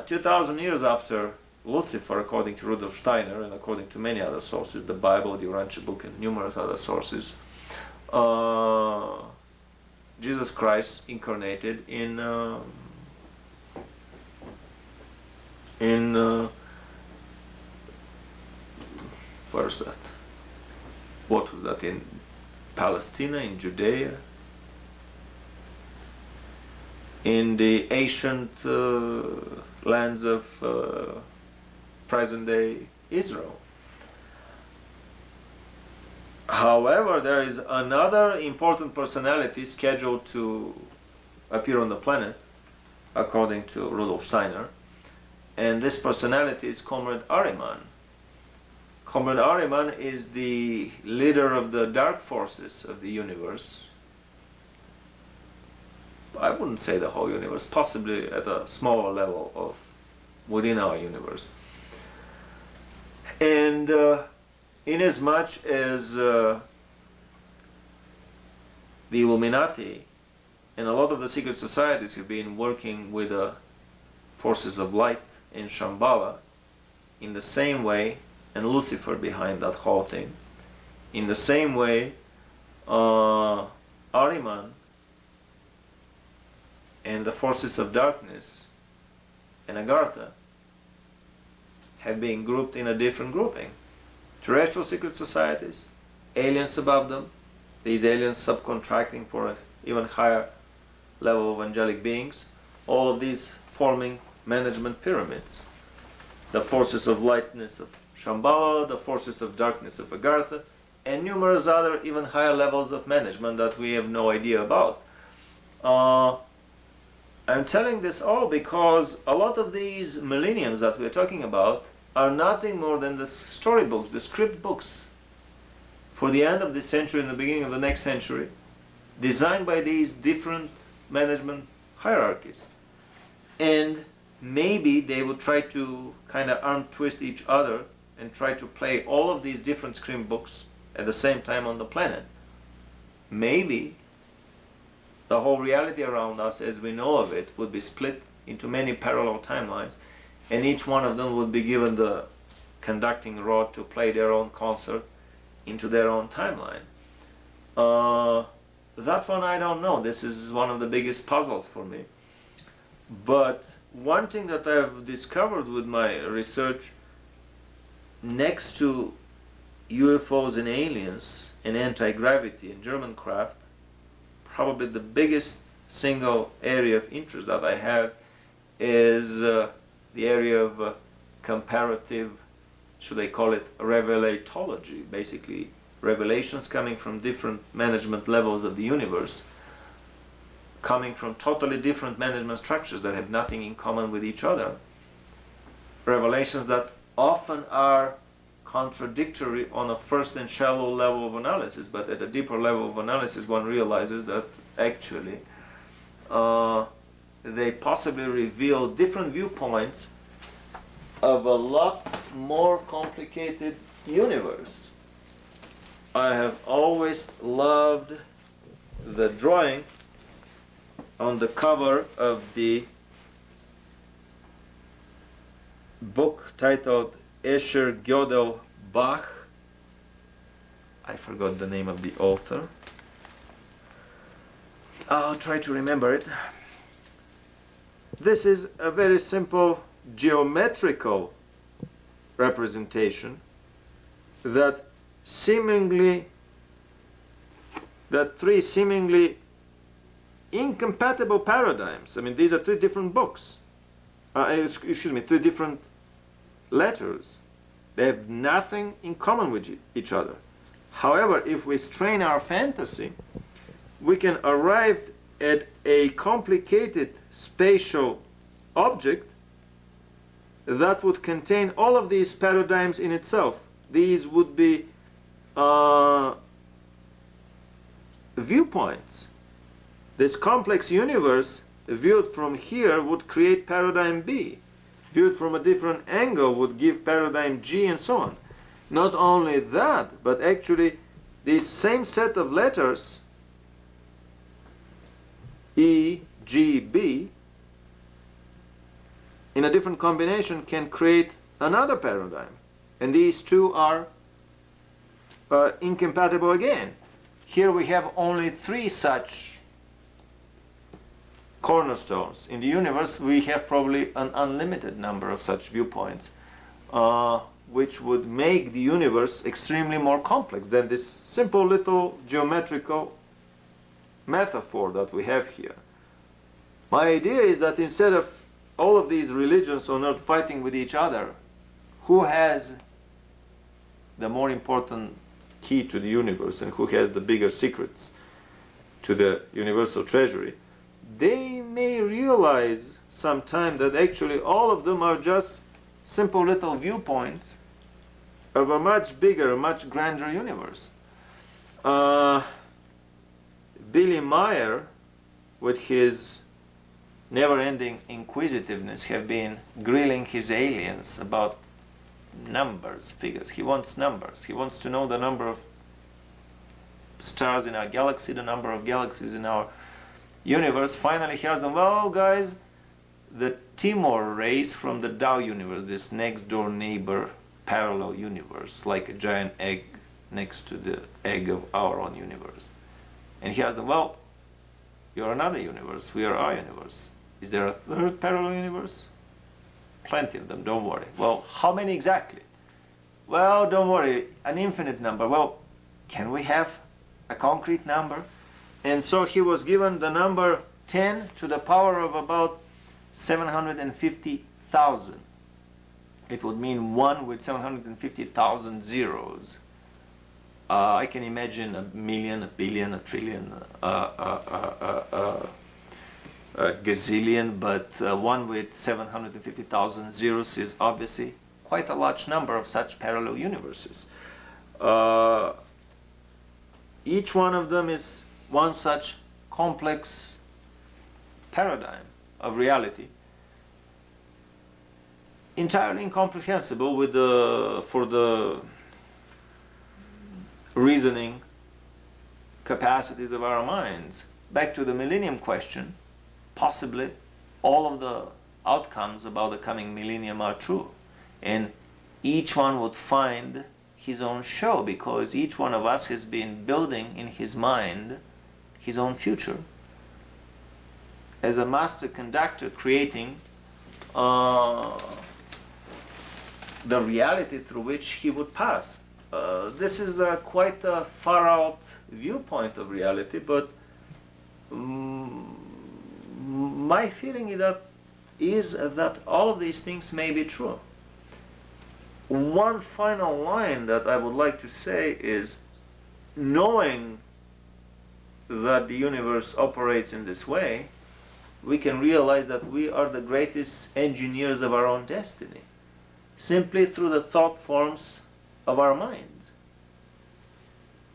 [SPEAKER 3] 2000 years after Lucifer, according to Rudolf Steiner and according to many other sources, the Bible, the Urantia book, and numerous other sources, Jesus Christ incarnated in where's that? What was that? In Palestine, in Judea, in the ancient lands of present-day Israel. However, there is another important personality scheduled to appear on the planet, according to Rudolf Steiner, and this personality is Comrade Ahriman. Comrade Ahriman is the leader of the dark forces of the universe. I wouldn't say the whole universe, possibly at a smaller level of within our universe. And inasmuch as the Illuminati and a lot of the secret societies have been working with the forces of light in Shambhala in the same way, and Lucifer behind that whole thing, in the same way, Ahriman and the forces of darkness and Agartha have been grouped in a different grouping. Terrestrial secret societies, aliens above them, these aliens subcontracting for an even higher level of angelic beings, all of these forming management pyramids. The forces of lightness of Shambhala, the forces of darkness of Agartha, and numerous other even higher levels of management that we have no idea about. I'm telling this all because a lot of these millenniums that we're talking about are nothing more than the storybooks, the script books for the end of this century and the beginning of the next century, designed by these different management hierarchies. And maybe they would try to kind of arm twist each other and try to play all of these different script books at the same time on the planet. Maybe the whole reality around us as we know of it would be split into many parallel timelines, and each one of them would be given the conducting rod to play their own concert into their own timeline. That one I don't know. This is one of the biggest puzzles for me. But one thing that I've discovered with my research, next to UFOs and aliens and anti-gravity and German craft, probably the biggest single area of interest that I have is the area of comparative, should I call it, revelatology, basically revelations coming from different management levels of the universe, coming from totally different management structures that have nothing in common with each other. Revelations that often are contradictory on a first and shallow level of analysis, but at a deeper level of analysis one realizes that actually they possibly reveal different viewpoints of a lot more complicated universe. I have always loved the drawing on the cover of the book titled Escher Gödel Bach. I forgot the name of the author. I'll try to remember it. This is a very simple geometrical representation that three seemingly incompatible paradigms. I mean, these are three different books. Three different letters. They have nothing in common with each other. However, if we strain our fantasy, we can arrive at a complicated spatial object that would contain all of these paradigms in itself. These would be viewpoints. This complex universe viewed from here would create paradigm B. Viewed from a different angle would give paradigm G, and so on. Not only that, but actually this same set of letters, E, G, B, in a different combination can create another paradigm. And these two are incompatible again. Here we have only three such cornerstones. In the universe we have probably an unlimited number of such viewpoints, which would make the universe extremely more complex than this simple little geometrical metaphor that we have here. My idea is that instead of all of these religions on earth fighting with each other, who has the more important key to the universe and who has the bigger secrets to the universal treasury, they may realize sometime that actually all of them are just simple little viewpoints of a much bigger, much grander universe. Billy Meyer, with his never-ending inquisitiveness, have been grilling his aliens about numbers, figures. He wants numbers. He wants to know the number of stars in our galaxy, the number of galaxies in our universe. Finally he has them, well guys, the Timor rays from the Dow universe, this next door neighbor parallel universe, like a giant egg next to the egg of our own universe. And he has them, well, you're another universe, we are our universe. Is there a third parallel universe? Plenty of them, don't worry. Well, how many exactly? Well, don't worry, an infinite number. Well, can we have a concrete number? And so he was given the number 10 to the power of about 750,000. It would mean 1 with 750,000 zeros. I can imagine a million, a billion, a trillion, a gazillion, but one with 750,000 zeros is obviously quite a large number of such parallel universes. Each one of them is one such complex paradigm of reality, entirely incomprehensible with for the reasoning capacities of our minds. Back to the millennium question, possibly all of the outcomes about the coming millennium are true, and each one would find his own show, because each one of us has been building in his mind his own future as a master conductor, creating the reality through which he would pass. This is quite a far out viewpoint of reality, but my feeling is that all of these things may be true. One final line that I would like to say is, knowing that the universe operates in this way, we can realize that we are the greatest engineers of our own destiny, simply through the thought forms of our minds.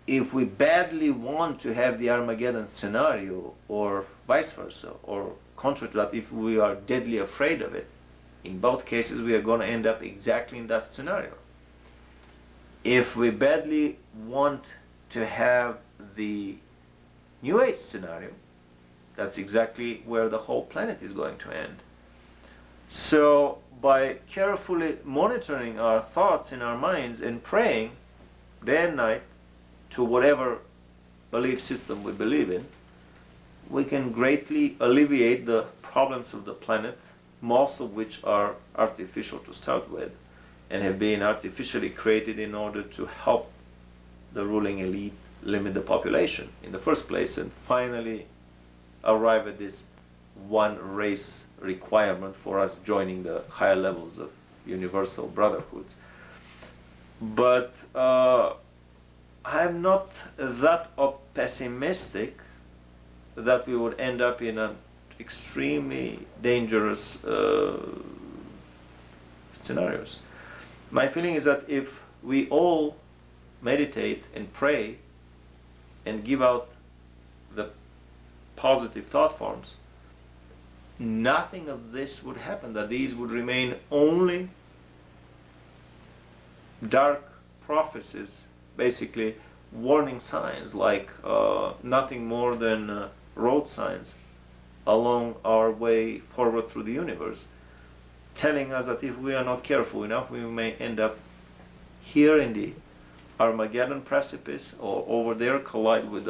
[SPEAKER 3] If we badly want to have the Armageddon scenario, or vice versa, or contrary to that, if we are deadly afraid of it, in both cases we are going to end up exactly in that scenario. If we badly want to have the New Age scenario, that's exactly where the whole planet is going to end. So by carefully monitoring our thoughts in our minds and praying day and night to whatever belief system we believe in, we can greatly alleviate the problems of the planet, most of which are artificial to start with and have been artificially created in order to help the ruling elite limit the population in the first place, and finally arrive at this one race requirement for us joining the higher levels of universal brotherhoods. But I'm not that pessimistic that we would end up in an extremely dangerous scenarios. My feeling is that if we all meditate and pray and give out the positive thought forms, nothing of this would happen, that these would remain only dark prophecies, basically warning signs, like nothing more than road signs along our way forward through the universe, telling us that if we are not careful enough, we may end up here in the Armageddon precipice, or over there collide with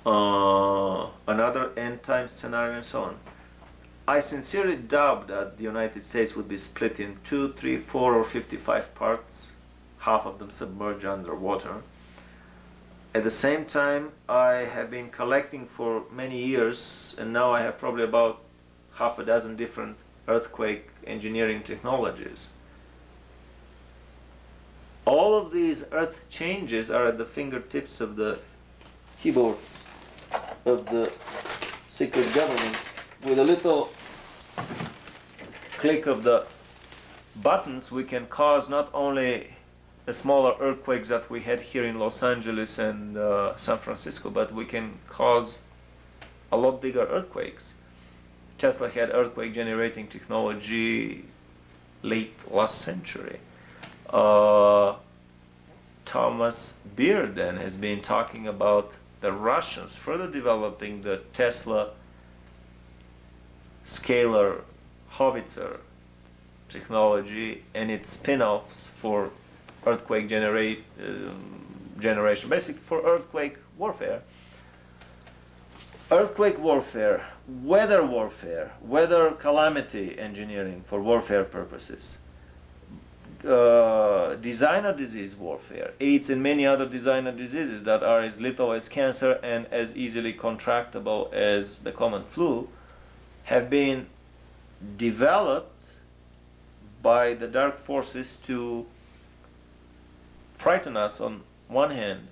[SPEAKER 3] another end time scenario, and so on. I sincerely doubt that the United States would be split in 2, 3, 4, or 55 parts, half of them submerged underwater. At the same time, I have been collecting for many years, and now I have probably about half a dozen different earthquake engineering technologies. All of these earth changes are at the fingertips of the keyboards of the secret government. With a little click of the buttons, we can cause not only the smaller earthquakes that we had here in Los Angeles and San Francisco, but we can cause a lot bigger earthquakes. Tesla had earthquake generating technology late last century. Thomas Bearden has been talking about the Russians further developing the Tesla scalar howitzer technology and its spin-offs for earthquake generation, basically for earthquake warfare. Earthquake warfare, weather calamity engineering for warfare purposes, designer disease warfare, AIDS and many other designer diseases that are as lethal as cancer and as easily contractable as the common flu, have been developed by the dark forces to frighten us on one hand,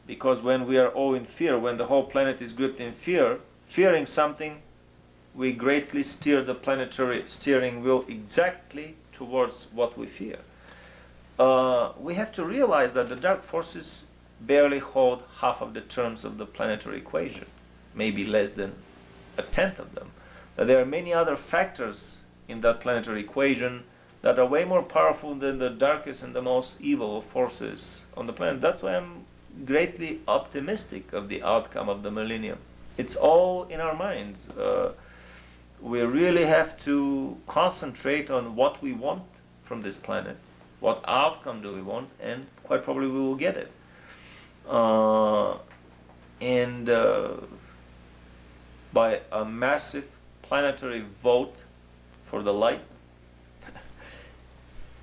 [SPEAKER 3] because when we are all in fear, when the whole planet is gripped in fear, fearing something, we greatly steer the planetary steering wheel exactly towards what we fear. We have to realize that the dark forces barely hold half of the terms of the planetary equation, maybe less than a tenth of them. That there are many other factors in that planetary equation that are way more powerful than the darkest and the most evil forces on the planet. That's why I'm greatly optimistic of the outcome of the millennium. It's all in our minds. We really have to concentrate on what we want from this planet, what outcome do we want, and quite probably we will get it. And by a massive planetary vote for the light,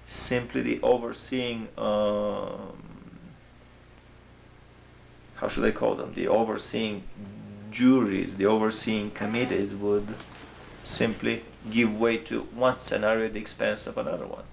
[SPEAKER 3] simply the overseeing, how should I call them, the overseeing juries, the overseeing committees would simply give way to one scenario at the expense of another one.